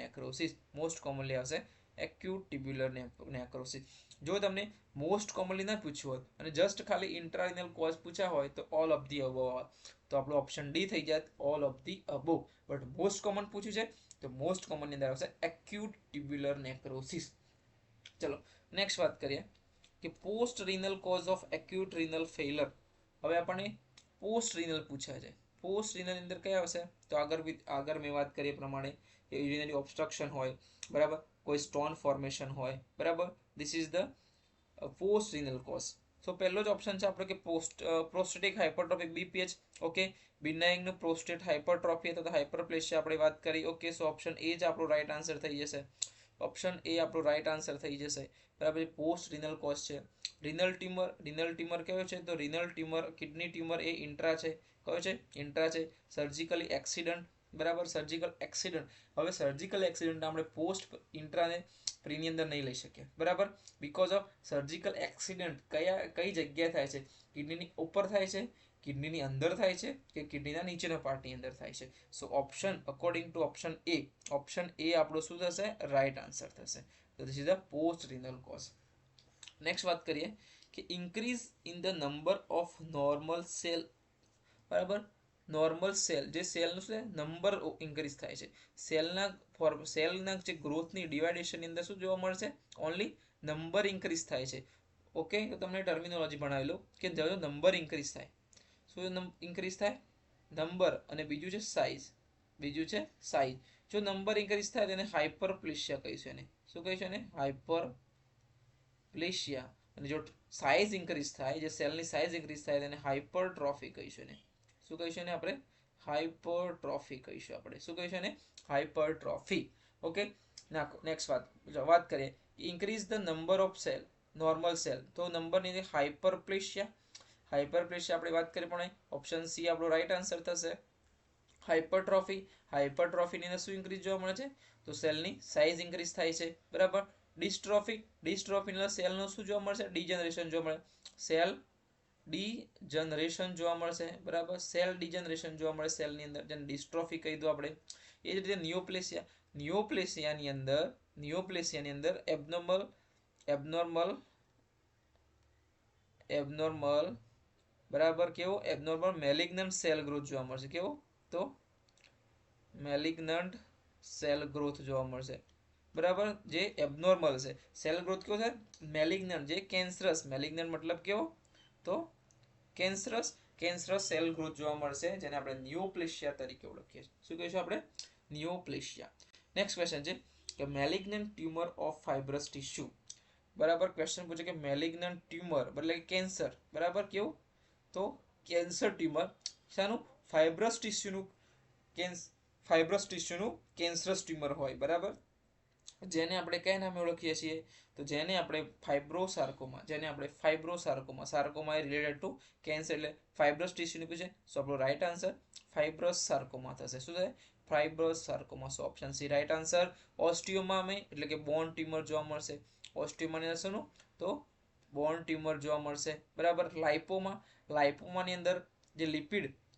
Speaker 1: નેક્રોસિસ. જો તમને મોસ્ટ કોમનલી ના પૂછ્યું હોય અને જસ્ટ ખાલી ઇન્ટ્રારિનલ કોઝ પૂછ્યા હોય તો ઓલ ઓફ ધી અબોવ આવે, તો આપણો ઓપ્શન ડી થઈ જાય, all of the above. But most common પૂછ્યું છે તો મોસ્ટ કોમનની અંદર આવશે એક્યુટ ટ્યુબ્યુલર નેક્રોસિસ. ચલો નેક્સ્ટ વાત કરીએ કે post renal cause of acute renal failure. હવે આપણને પોસ્ટ રિનલ પૂછ્યા છે. પોસ્ટ રિનલ અંદર કયા આવશે, તો આગળ મેં વાત કરી પ્રમાણે યુરિનરી ઓબ્સ્ટ્રક્શન હોય, બરાબર, કોઈ સ્ટોન ફોર્મેશન હોય, બરાબર, this is the post renal cause. So પહેલો જ ઓપ્શન છે આપણો કે prostatic hypertrophy, BPH. Okay, benign prostate hypertrophy અથવા હાઇપરપ્લેશિયા આપણે વાત કરી. ઓકે, સો ઓપ્શન એ જ આપણો રાઈટ આન્સર થઈ જશે. બરાબર, પોસ્ટ રિનલ કોઝ છે. રિનલ ટ્યુમર કયો છે, તો રિનલ ટ્યુમર, કિડની ટ્યુમર એ ઇન્ટ્રા છે. કયો છે, ઇન્ટ્રા છે. સર્જિકલી એક્સિડન્ટ, બરાબર, સર્જિકલ એક્સિડન્ટ. હવે સર્જિકલ એક્સિડન્ટ આપણે પોસ્ટ ઇન્ટ્રાને પ્રીની અંદર નહીં લઈ શકીએ, બરાબર, બીકોઝ ઓફ સર્જિકલ એક્સિડન્ટ કઈ જગ્યાએ થાય છે, કિડનીની ઉપર થાય છે, કિડનીની અંદર થાય છે કે કિડનીના નીચેના પાર્ટની અંદર થાય છે. So option according to option A આપણો શું થશે, રાઈટ આન્સર થશે. તો this is the post renal cause. Next વાત કરીએ કે increase in the number of normal cell, બરાબર, નોર્મલ સેલ જે સેલનું શું નંબર ઇન્ક્રીઝ થાય છે, સેલના જે ગ્રોથની ડિવાઇડેશનની અંદર શું જોવા મળશે? ઓનલી નંબર ઇન્ક્રીઝ થાય છે. ઓકે, તો તમને ટર્મિનોલોજી ભણાવેલું કે જો નંબર ઇન્ક્રીઝ થાય, શું ઇન્ક્રીઝ થાય? નંબર, અને બીજું છે સાઇઝ. જો નંબર ઇન્ક્રીઝ થાય તેને હાઇપરપ્લેશિયા કહીશું. એને શું કહીશું? એને હાઇપરપ્લેશિયા. અને જો સાઇઝ ઇન્ક્રીઝ થાય, જે સેલની સાઇઝ ઇન્ક્રીઝ થાય તેને હાઇપરટ્રોફી કહીશું. એને શું કહીશું? એને આપણે હાઇપરટ્રોફી કહીશું. આપણે શું કહીશું? એને હાઇપરટ્રોફી. ઓકે, નેક્સ્ટ વાત કરીએ. Increase the number of cell, normal cell, તો નંબરની હાઇપરપ્લેશિયા. આપણે વાત કરીએ પણ ઓપ્શન સી આપણો રાઈટ આન્સર થશે. હાઇપરટ્રોફીની અંદર શું ઇન્ક્રીઝ જોવા મળે છે? તો સેલની સાઇઝ ઇન્ક્રીઝ થાય છે. બરાબર. ડિસ્ટ્રોફીની અંદર સેલનું શું જોવા મળશે? ડિજનરેશન જોવા મળે. સેલ ડિજનરેશન જોવા મળશે. બરાબર, સેલ ડિજનરેશન જોવા મળે સેલની અંદર, જેને ડિસ્ટ્રોફી કહી દો આપણે. એ જ રીતે નિયોપ્લેસિયાની અંદર એબનોર્મલ બરાબર કેવો? એબનોર્મલ મેલિગ્નન્ટ સેલ ગ્રોથ જોવા મળશે. કેવો? તો મેલિગ્નન્ટ સેલ ગ્રોથ જોવા મળશે. બરાબર, જે એબનોર્મલ છે સેલ ગ્રોથ કેવો છે? મેલિગ્નન્ટ, જે કેન્સરસ. મેલિગ્નન્ટ મતલબ કેવો? તો કેન્સરસ સેલ ગ્રોથ જોવા મળશે, જેને આપણે નિયોપ્લેશિયા તરીકે ઓળખીએ છીએ. શું કહીશું આપણે? નિયોપ્લેશિયા. નેક્સ્ટ ક્વેશ્ચન છે કે મેલિગ્નન્ટ ટ્યુમર ઓફ ફાઇબ્રસ ટિશ્યુ. બરાબર, ક્વેશ્ચન પૂછે કે મેલિગ્નન્ટ ટ્યુમર એટલે કે કેન્સર. બરાબર, કેવું? તો cancer tumour શાનું? Fibrous ટિશ્યુનું cancerous tumour હોય. બરાબર, જેને આપણે કયા નામે ઓળખીએ છીએ? તો જેને આપણે ફાઇબ્રોસાર્કોમા. સાર્કોમા એ રિલેટેડ ટુ કેન્સર, એટલે ફાઇબ્રસ ટિશ્યુનું પૂછે સો આપણો રાઈટ આન્સર ફાઇબ્રસ સાર્કોમા થશે. શું થાય? ફાઇબ્રસ સાર્કોમા. સો ઓપ્શન સી રાઈટ આન્સર. ઓસ્ટિયોમા એટલે કે બોન ટ્યુમર જોવા મળશે. ઓસ્ટિયોમાની અંદર શું? તો બોન ટ્યુમર જોવા મળશે. બરાબર. લાઇપોમાની અંદર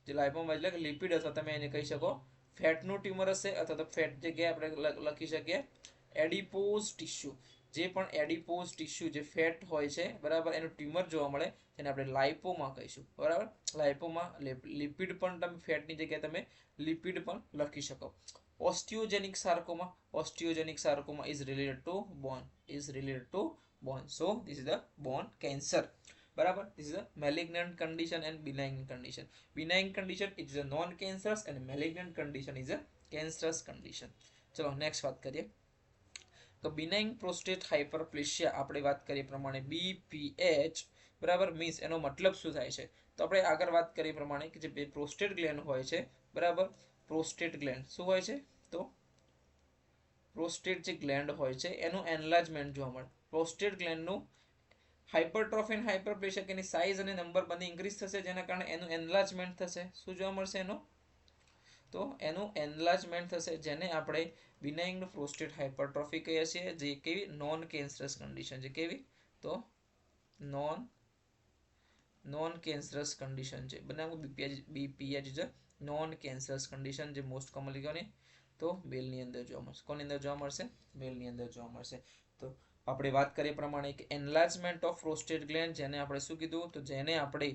Speaker 1: જે લાઇપોમા એટલે કે લિપિડ, અથવા તમે એને કહી શકો ફેટનું ટ્યુમર હશે, અથવા તો ફેટ જગ્યાએ આપણે લખી શકીએ એડિપોઝ ટિશ્યુ. જે પણ એડિપોઝ ટિશ્યુ જે ફેટ હોય છે, બરાબર, એનું ટ્યુમર જોવા મળે તેને આપણે લાઇપોમા કહીશું. બરાબર, લાઇપોમા. લિપિડ પણ તમે ફેટની જગ્યાએ તમે લિપિડ પણ લખી શકો. ઓસ્ટિયોજેનિક સાર્કોમા is related to bone. So this is the bone cancer. બરાબર, this is a malignant condition and benign condition. Benign condition it is a non cancerous, and malignant condition is a cancerous condition. ચલો next વાત કરીએ તો benign prostate hyperplasia. આપણે વાત કરીએ પ્રમાણે BPH. બરાબર, મીન્સ એનો મતલબ શું થાય છે? તો આપણે આગળ વાત કરીએ પ્રમાણે કે જે પ્રોસ્ટેટ ગ્લેન્ડ હોય છે, બરાબર, પ્રોસ્ટેટ ગ્લેન્ડ શું હોય છે? તો પ્રોસ્ટેટ જે ગ્લેન્ડ હોય છે એનું એનલાર્જમેન્ટ જોવા મળે. પ્રોસ્ટેટ ગ્લેન્ડનું હાઇપરટ્રોફી અને હાઇપરપ્લેશિયા, કે એની સાઇઝ અને નંબર બંને ઇન્ક્રીઝ થશે, જેના કારણે એનું એનલાર્જમેન્ટ થશે. શું જોવા મળશે? એનું એનલાર્જમેન્ટ થશે, જેને આપણે બિનાઇન પ્રોસ્ટેટ હાઇપરટ્રોફી કહીએ છીએ. જે કેવી? નોન કેન્સરસ કન્ડિશન છે. કેવી? તો નોન કેન્સરસ કન્ડિશન છે. બનાવો BPH is a non cancerous condition, જે મોસ્ટ કોમનલી કોની? તો મેલની અંદર જોવા મળશે. કોની અંદર જોવા મળશે? મેલની અંદર જોવા મળશે. તો આપણે વાત કરીએ પ્રમાણે કે એનલાર્જમેન્ટ ઓફ પ્રોસ્ટેટ ગ્લેન્ડ, જેને આપણે શું કીધું? તો જેને આપણે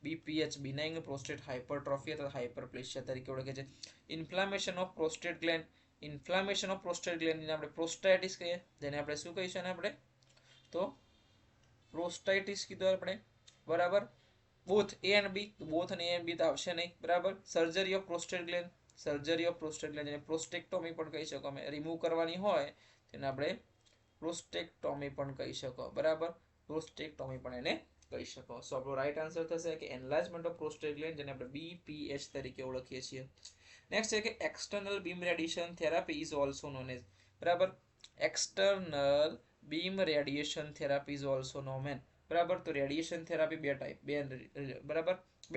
Speaker 1: BPH બિનાઇન પ્રોસ્ટેટ હાઇપરટ્રોફી અથવા હાઇપરપ્લેશિયા તરીકે ઓળખે છે. ઇન્ફ્લામેશન ઓફ પ્રોસ્ટેટ ગ્લેન્ડ ને આપણે પ્રોસ્ટાઇટિસ કહીએ. જેને આપણે શું કહીશું? આપણે તો પ્રોસ્ટાઇટિસ કીધું આપણે. બરાબર, બોથ A and B તો આવશે નહીં. બરાબર. સર્જરી ઓફ પ્રોસ્ટેટ ગ્લેન્ડ, જેને પ્રોસ્ટેક્ટોમી પણ કહી શકો. અમે રિમૂવ કરવાની હોય તેને આપણે પ્રોસ્ટેક્ટોમી પણ કહી શકો. બરાબર, પ્રોસ્ટેક્ટોમી પણ એને કહી શકો. સો આપણો રાઈટ આન્સર થશે કે એનલાર્જમેન્ટ ઓફ પ્રોસ્ટેટ ગ્લેન્ડ, જેને આપણે BPH તરીકે ઓળખીએ છીએ. નેક્સ્ટ છે કે external beam radiation therapy is also known as. બરાબર, external beam radiation therapy is also known as. બરાબર, તો રેડિયેશન થેરાપી બે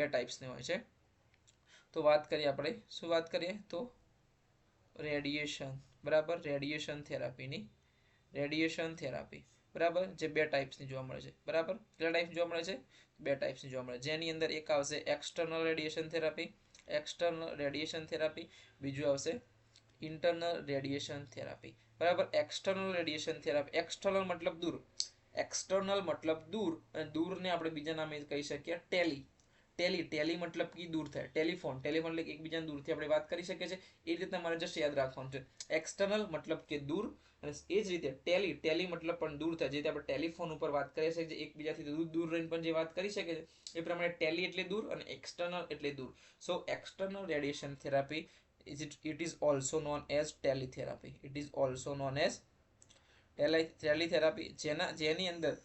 Speaker 1: ટાઈપ્સની હોય છે. તો વાત કરીએ આપણે, શું વાત કરીએ? તો રેડિયેશન. બરાબર, રેડિયેશન થેરાપી. બરાબર, જે બે ટાઈપ્સની જોવા મળે છે. બરાબર, કેટલા ટાઈપ જોવા મળે છે? બે ટાઈપ્સની જોવા મળે છે. જેની અંદર એક આવશે એક્સટર્નલ રેડિયેશન થેરાપી, બીજું આવશે ઇન્ટરનલ રેડિયેશન થેરાપી. બરાબર, એક્સટર્નલ રેડિયેશન થેરાપી. એક્સટર્નલ મતલબ દૂર, અને દૂરને આપણે બીજા નામે કહી શકીએ ટેલી મતલબ કે દૂર થાય, ટેલિફોન એટલે એકબીજાને દૂરથી આપણે વાત કરી શકીએ છીએ, એ રીતે તમારે જસ્ટ યાદ રાખવાનું છે. એક્સટર્નલ મતલબ કે દૂર, અને એ જ રીતે ટેલી મતલબ પણ દૂર થાય, જે રીતે આપણે ટેલિફોન ઉપર વાત કરીએ છીએ, જે એકબીજાથી દૂર રહીને પણ જે વાત કરી શકે છે, એ પ્રમાણે ટેલી એટલે દૂર અને એક્સટર્નલ એટલે દૂર. So external radiation therapy it is also known as teletherapy. It is also known as ટેલિથેરાપી, જેની અંદર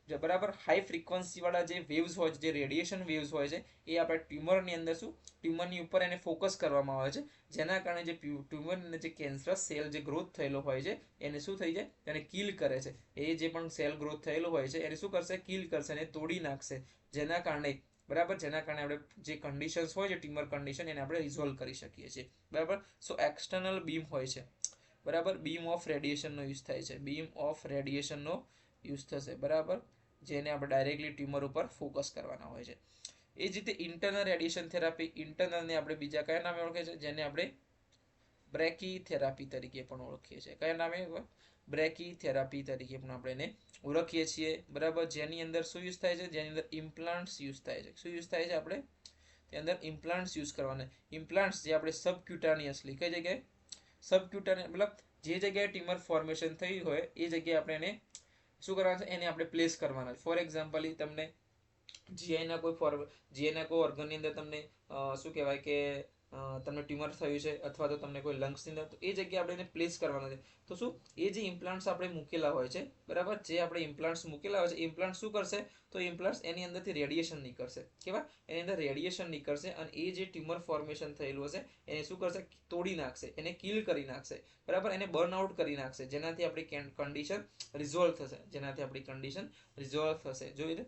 Speaker 1: જે બરાબર હાઈ ફ્રીક્વન્સી વાળા જે વેવ્સ હોય છે, જે રેડિયેશન વેવ્સ હોય છે, એ આપણે ટ્યુમરની અંદર ટ્યુમરની ઉપર એને ફોકસ કરવામાં આવે છે, જેના કારણે જે ટ્યુમરની અંદર જે કેન્સર સેલ જે ગ્રોથ થયેલો હોય છે એને શું થઈ જાય, એને કિલ કરે છે. એ જે પણ સેલ ગ્રોથ થયેલો હોય છે એને શું કરશે, કિલ કરશે, એને તોડી નાખશે, જેના કારણે આપણે જે કન્ડિશન્સ હોય છે ટ્યુમર કન્ડિશન, એને આપણે રિઝોલ્વ કરી શકીએ છીએ. બરાબર. સો એક્સટર્નલ બીમ હોય છે, બરાબર, બીમ ઓફ રેડિયેશનનો યુઝ થાય છે, બીમ ઓફ રેડિયેશનનો યુઝ થશે, બરાબર, જેને આપણે ડાયરેક્ટલી ટ્યુમર ઉપર ફોકસ કરવાના હોય છે. એ જ રીતે ઇન્ટરનલ રેડિયેશન થેરાપી, ઇન્ટરનલને આપણે બીજા કયા નામે ઓળખીએ છીએ, જેને આપણે બ્રેકી થેરાપી તરીકે પણ ઓળખીએ છીએ. કયા નામે? બ્રેકી થેરાપી તરીકે પણ આપણે એને ઓળખીએ છીએ, બરાબર, જેની અંદર શું યુઝ થાય છે, જેની અંદર ઇમ્પ્લાન્ટ્સ યુઝ થાય છે. શું યુઝ થાય છે? આપણે તેની અંદર ઇમ્પ્લાન્ટ્સ યુઝ કરવાના. ઇમ્પ્લાન્ટ્સ જે આપણે સબક્યુટાનિયસલી, કઈ જગ્યાએ? સબક્યુટાનિયસ મતલબ જે જગ્યાએ ટ્યુમર ફોર્મેશન થઈ હોય એ જગ્યાએ આપણે એને શું કરવાનું છે, એને આપણે પ્લેસ કરવાના. ફોર એક્ઝામ્પલ, તમને જીઆઈના કોઈ ઓર્ગનની અંદર તમને શું કહેવાય કે તમને ટ્યુમર થયું છે, અથવા તો તમને કોઈ લંગ્સની અંદર, તો એ જગ્યાએ આપણે એને પ્લેસ કરવાના છે. તો શું એ જે ઇમ્પ્લાન્ટ્સ આપણે મૂકેલા હોય છે, બરાબર, જે આપણે ઇમ્પ્લાન્ટ્સ મૂકેલા હોય છે, ઇમ્પ્લાન્ટ શું કરશે, તો ઇમ્પ્લાન્ટ્સ એની અંદરથી રેડિયેશન નીકળશે. કેવા? એની અંદર રેડિયેશન નીકળશે, અને એ જે ટ્યુમર ફોર્મેશન થયેલું હશે એને શું કરશે, તોડી નાખશે, એને કિલ કરી નાખશે, બરાબર, એને બર્ન આઉટ કરી નાખશે, જેનાથી આપણી કન્ડિશન રિઝોલ્વ થશે. જોઈ લે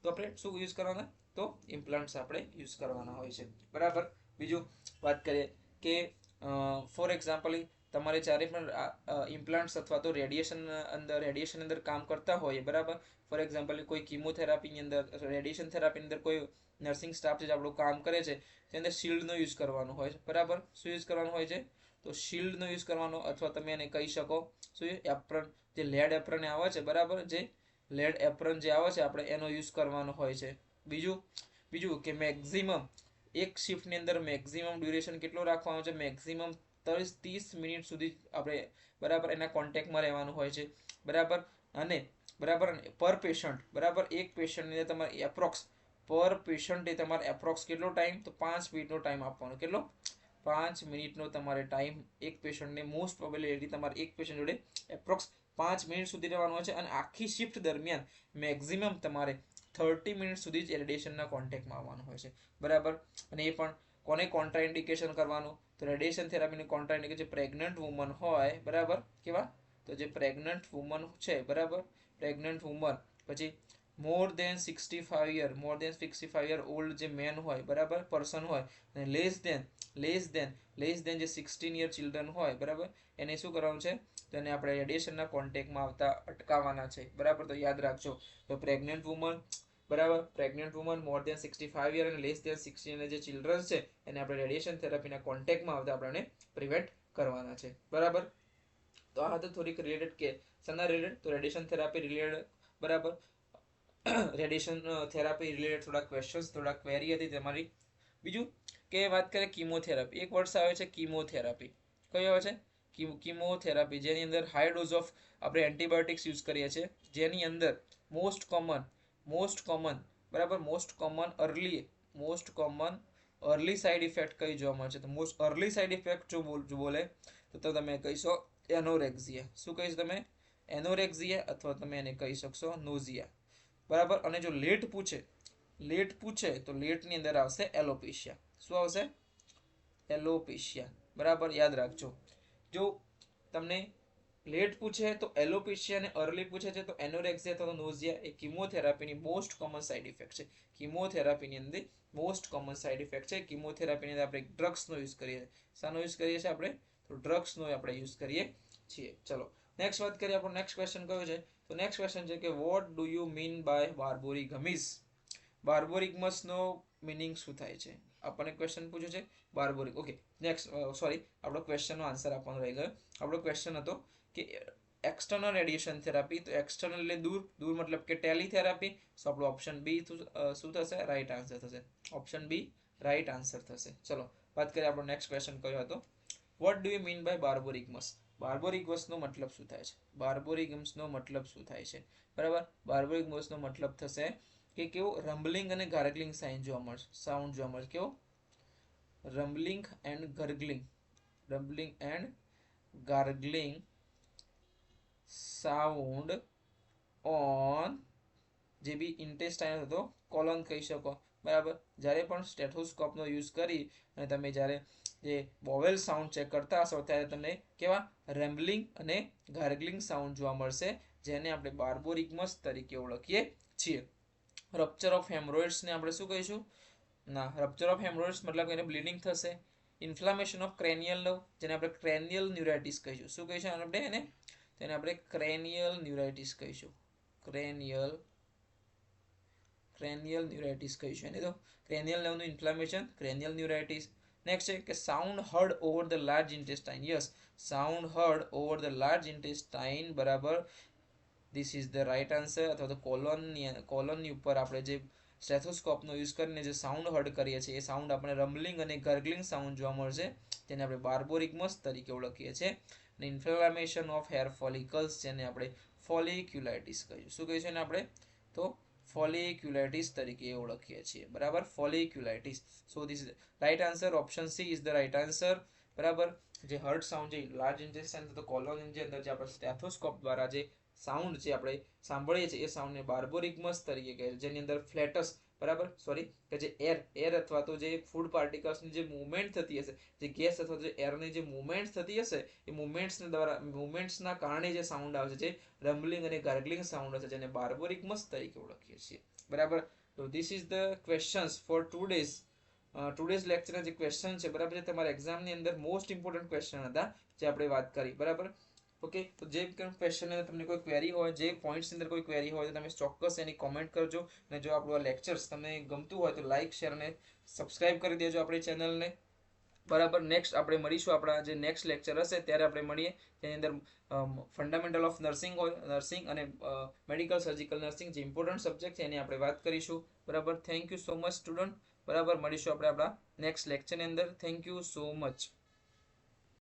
Speaker 1: તો આપણે શું યુઝ કરવાના, તો ઇમ્પ્લાન્ટ્સ આપણે યુઝ કરવાના હોય છે, બરાબર. બીજું વાત કરીએ કે ફોર એક્ઝામ્પલ, તમારે જ્યારે પણ ઇમ્પ્લાન્ટ્સ અથવા તો રેડિયેશન અંદર કામ કરતા હોય, બરાબર, ફોર એક્ઝામ્પલ કોઈ કિમોથેરાપીની અંદર, રેડિયેશન થેરાપીની અંદર કોઈ નર્સિંગ સ્ટાફ જે આપણું કામ કરે છે, તેની અંદર શિલ્ડનો યુઝ કરવાનો હોય છે, બરાબર. શું યુઝ કરવાનો હોય છે? તો શિલ્ડનો યુઝ કરવાનો, અથવા તમે એને કહી શકો શું, એપ્રન, જે લેડ એપ્રન આવે છે, બરાબર, જે લેડ એપ્રન જે આવે છે આપણે એનો યુઝ કરવાનો હોય છે. બીજું કે મેક્સિમમ એક શિફ્ટની અંદર મેક્સિમમ ડ્યુરેશન કેટલો રાખવાનો છે, મેક્સિમમ 30 મિનિટ સુધી આપણે બરાબર એના કોન્ટેક્ટમાં રહેવાનું હોય છે, બરાબર. અને બરાબર પર પેશન્ટ, બરાબર, એક પેશન્ટની અંદર તમારે એપ્રોક્સ પર પેશન્ટે તમારે એપ્રોક્સ કેટલો ટાઈમ, તો 5 મિનિટનો ટાઈમ આપવાનો. કેટલો? 5 મિનિટનો તમારે ટાઈમ એક પેશન્ટને, મોસ્ટ પ્રોબેબિલિટી તમારે એક પેશન્ટ જોડે એપ્રોક્સ 5 મિનિટ સુધી રહેવાનું હોય છે, અને આખી શિફ્ટ દરમિયાન મેક્સિમમ તમારે 30 મિનિટ સુધી જ રેડિયેશનના કોન્ટેક્ટમાં આવવાનું હોય છે, બરાબર. અને એ પણ કોને કોન્ટ્રાઇન્ડિકેશન કરવાનું, તો રેડિયેશન થેરાપીની કોન્ટ્રાઇન્ડિકેશન પ્રેગ્નન્ટ વુમન હોય, બરાબર. કેવા? તો જે પ્રેગ્નન્ટ વુમન છે, બરાબર, પ્રેગ્નન્ટ વુમન, પછી મોર દેન 65 યર ઓલ્ડ જે મેન હોય, બરાબર, પર્સન હોય, અને લેસ દેન જે 16 યર ચિલ્ડ્રન હોય, બરાબર, એને શું કરવાનું છે, તો એને આપણે રેડિયેશનના કોન્ટેક્ટમાં આવતા અટકાવવાના છે, બરાબર. તો યાદ રાખજો, તો પ્રેગ્નન્ટ વુમન, બરાબર, પ્રેગ્નન્ટ વુમન, મોર દેન 65 યર અને લેસ દેન 16 જે ચિલ્ડ્રન છે, એને આપણે રેડિયેશન થેરાપીના કોન્ટેક્ટમાં આવતા આપણે પ્રિવેન્ટ કરવાના છે, બરાબર. તો આ હતું થોડીક રિલેટેડ કે સના રિલેટેડ, તો રેડિયેશન થેરાપી રિલેટેડ, બરાબર, રેડિયેશન થેરાપી રિલેટેડ થોડા ક્વેશ્ચન્સ, થોડા ક્વેરી હતી તમારી. બીજું કે વાત કરીએ કીમોથેરાપી, એક વર્ષ આવે છે કીમોથેરાપી. કયો આવે છે? કીમોથેરાપી, જેની અંદર હાઈ ડોઝ ઓફ આપણે એન્ટીબાયોટિક્સ યુઝ કરીએ છીએ, જેની અંદર મોસ્ટ કોમન, બરાબર, most common early side effect કઈ જોવા મળે છે, તો મોસ્ટ અર્લી સાઇડ ઇફેક્ટ જો બોલે તો તમે કહીશો એનોરેક્ઝિયા. શું કહીશ તમે? એનોરેક્ઝિયા, અથવા તમે એને કહી શકશો નોઝિયા, બરાબર. અને જો લેટ પૂછે તો લેટની અંદર આવશે એલોપેશિયા. શું આવશે? એલોપેશિયા, બરાબર, યાદ રાખજો. જો તમને લેટ પૂછે તો એલોપેશિયા, અને અર્લી પૂછે છે તો એનોરેક્સિયા અથવા નોઝિયા, એ કીમોથેરાપીની મોસ્ટ કોમન સાઇડ ઇફેક્ટ છે. કીમોથેરાપીની અંદર મોસ્ટ કોમન સાઇડ ઇફેક્ટ છે. કીમોથેરાપીની અંદર આપણે ડ્રગ્સનો યુઝ કરીએ છીએ. શાનો યુઝ કરીએ છીએ આપણે? તો ડ્રગ્સનો આપણે યુઝ કરીએ છીએ. ચલો નેક્સ્ટ વાત કરીએ. આપણો નેક્સ્ટ ક્વેશ્ચન કયો છે? તો નેક્સ્ટ ક્વેશ્ચન છે કે what do you mean by borborygmi? બાર્બોરિગમસનો મિનિંગ શું થાય છે? આપણને ક્વેશ્ચન પૂછ્યું છે બાર્બોરિક. ઓકે, નેક્સ્ટ સોરી, આપણો ક્વેશ્ચનનો આન્સર આપવાનો રહી ગયો. આપણો ક્વેશ્ચન હતો કે એક્સટર્નલ રેડિયેશન થેરાપી, તો એક્સટર્નલ એટલે દૂર, દૂર મતલબ કે ટેલિથેરાપી. સો આપણો ઓપ્શન બી શું થશે? રાઈટ આન્સર થશે. ઓપ્શન બી રાઈટ આન્સર થશે. ચલો વાત કરીએ. આપણો નેક્સ્ટ ક્વેશ્ચન કયો હતો? What do you mean by borborygmus? બાર્બોરિગ્મસનો મતલબ શું થાય છે? બાર્બોરિગ્મસનો મતલબ શું થાય છે? બરાબર, બાર્બોરિગ્મસનો મતલબ થશે કે કેવો રમ્બલિંગ અને ગાર્ગલિંગ સાઉન્ડ જોવા મળશે. સાઉન્ડ જોવા મળશે. કેવો? રમ્બલિંગ and gargling. રમ્બલિંગ and gargling sound on જે બી ઇન્ટેસ્ટાઇન હતો કોલોન કહી શકો. બરાબર, જ્યારે પણ સ્ટેથોસ્કોપનો યુઝ કરી અને તમે જ્યારે જે બોવેલ સાઉન્ડ ચેક કરતા હશો ત્યારે તમને કેવા રેમ્બલિંગ અને ગાર્ગલિંગ સાઉન્ડ જોવા મળશે, જેને આપણે બાર્બોરિગ્મસ તરીકે ઓળખીએ છીએ. રપ્ચર ઓફ હેમરોઇડ્સને આપણે શું કહીશું? ના, રપ્ચર ઓફ હેમરોઇડ્સ મતલબ એને બ્લીડિંગ થશે. ઇન્ફ્લામેશન ઓફ ક્રેનિયલ નર્વ, જેને આપણે ક્રેનિયલ ન્યુરાઇટિસ કહીશું. શું કહીશું આપણે એને? તેને આપણે ક્રેનિયલ ન્યુરાઇટિસ કહીશું. ક્રેનિયલ ન્યુરાઇટિસ કહીશું એને. તો ક્રેનિયલ નર્વનું ઇન્ફ્લામેશન, ક્રેનિયલ ન્યુરાઇટિસ. નેક્સ્ટ છે કે sound heard over the large intestine. Yes, sound heard over the large intestine. બરાબર, this is the right answer. અથવા તો કોલોનની ઉપર આપણે જે સ્ટેથોસ્કોપનો યુઝ કરીને જે સાઉન્ડ હર્ડ કરીએ છીએ એ સાઉન્ડ આપણે રમ્બલિંગ અને ગર્ગલિંગ સાઉન્ડ જોવા મળશે, જેને આપણે બાર્બોરિગ્મસ તરીકે ઓળખીએ છીએ. અને ઇન્ફ્લામેશન ઓફ હેર ફોલિકલ્સ, જેને આપણે ફોલિક્યુલાઇટિસ કહીશું. શું કહીશું એને આપણે? તો ફોલિક્યુલાઇટિસ તરીકે ઓળખીએ છીએ. બરાબર, folliculitis. So this right answer option C is the right answer. બરાબર, જે હર્ટ સાઉન્ડ જે લાર્જ ઇન્ટેસ્ટાઇન તો કોલોનની અંદર જે આપણે સ્ટેથોસ્કોપ દ્વારા જે સાઉન્ડ જે આપણે સાંભળીએ છીએ એ સાઉન્ડને બાર્બોરિગ્મસ તરીકે કહે છે, જેની અંદર ફ્લેટસ, બરાબર, સોરી, કે જે એર અથવા તો જે ફૂડ પાર્ટિકલ્સની જે મૂવમેન્ટ થતી હશે, જે ગેસ અથવા જે એરની જે મૂવમેન્ટ થતી હશે એ મૂવમેન્ટ્સના કારણે જે સાઉન્ડ આવશે, જે રમ્બલિંગ અને ગાર્ગલિંગ સાઉન્ડ હશે, જેને બાર્બોરિગ્મસ તરીકે ઓળખીએ છીએ. બરાબર, તો this is the questions four today's લેક્ચરના જે ક્વેશ્ચન છે, બરાબર, જે તમારા એક્ઝામની અંદર મોસ્ટ ઇમ્પોર્ટન્ટ ક્વેશ્ચન હતા જે આપણે વાત કરી. બરાબર, ઓકે. તો જે ક્વેશ્ચન અંદર તમને કોઈ ક્વેરી હોય, જે પોઈન્ટ્સની અંદર કોઈ ક્વેરી હોય તો તમે ચોક્કસ એની કોમેન્ટ કરજો. અને જો આપણું આ લેક્ચર્સ તમને ગમતું હોય તો લાઇક, શેર અને સબસ્ક્રાઇબ કરી દેજો આપણી ચેનલને. બરાબર, નેક્સ્ટ આપણે મળીશું. આપણા જે નેક્સ્ટ લેક્ચર હશે ત્યારે આપણે મળીએ, તેની અંદર ફંડામેન્ટલ ઓફ નર્સિંગ હોય, નર્સિંગ અને મેડિકલ સર્જિકલ નર્સિંગ જે ઇમ્પોર્ટન્ટ સબ્જેક્ટ છે એની આપણે વાત કરીશું. બરાબર, thank you so much student. બરાબર, મળીશું આપણે આપણા નેક્સ્ટ લેક્ચરની અંદર. Thank you so much.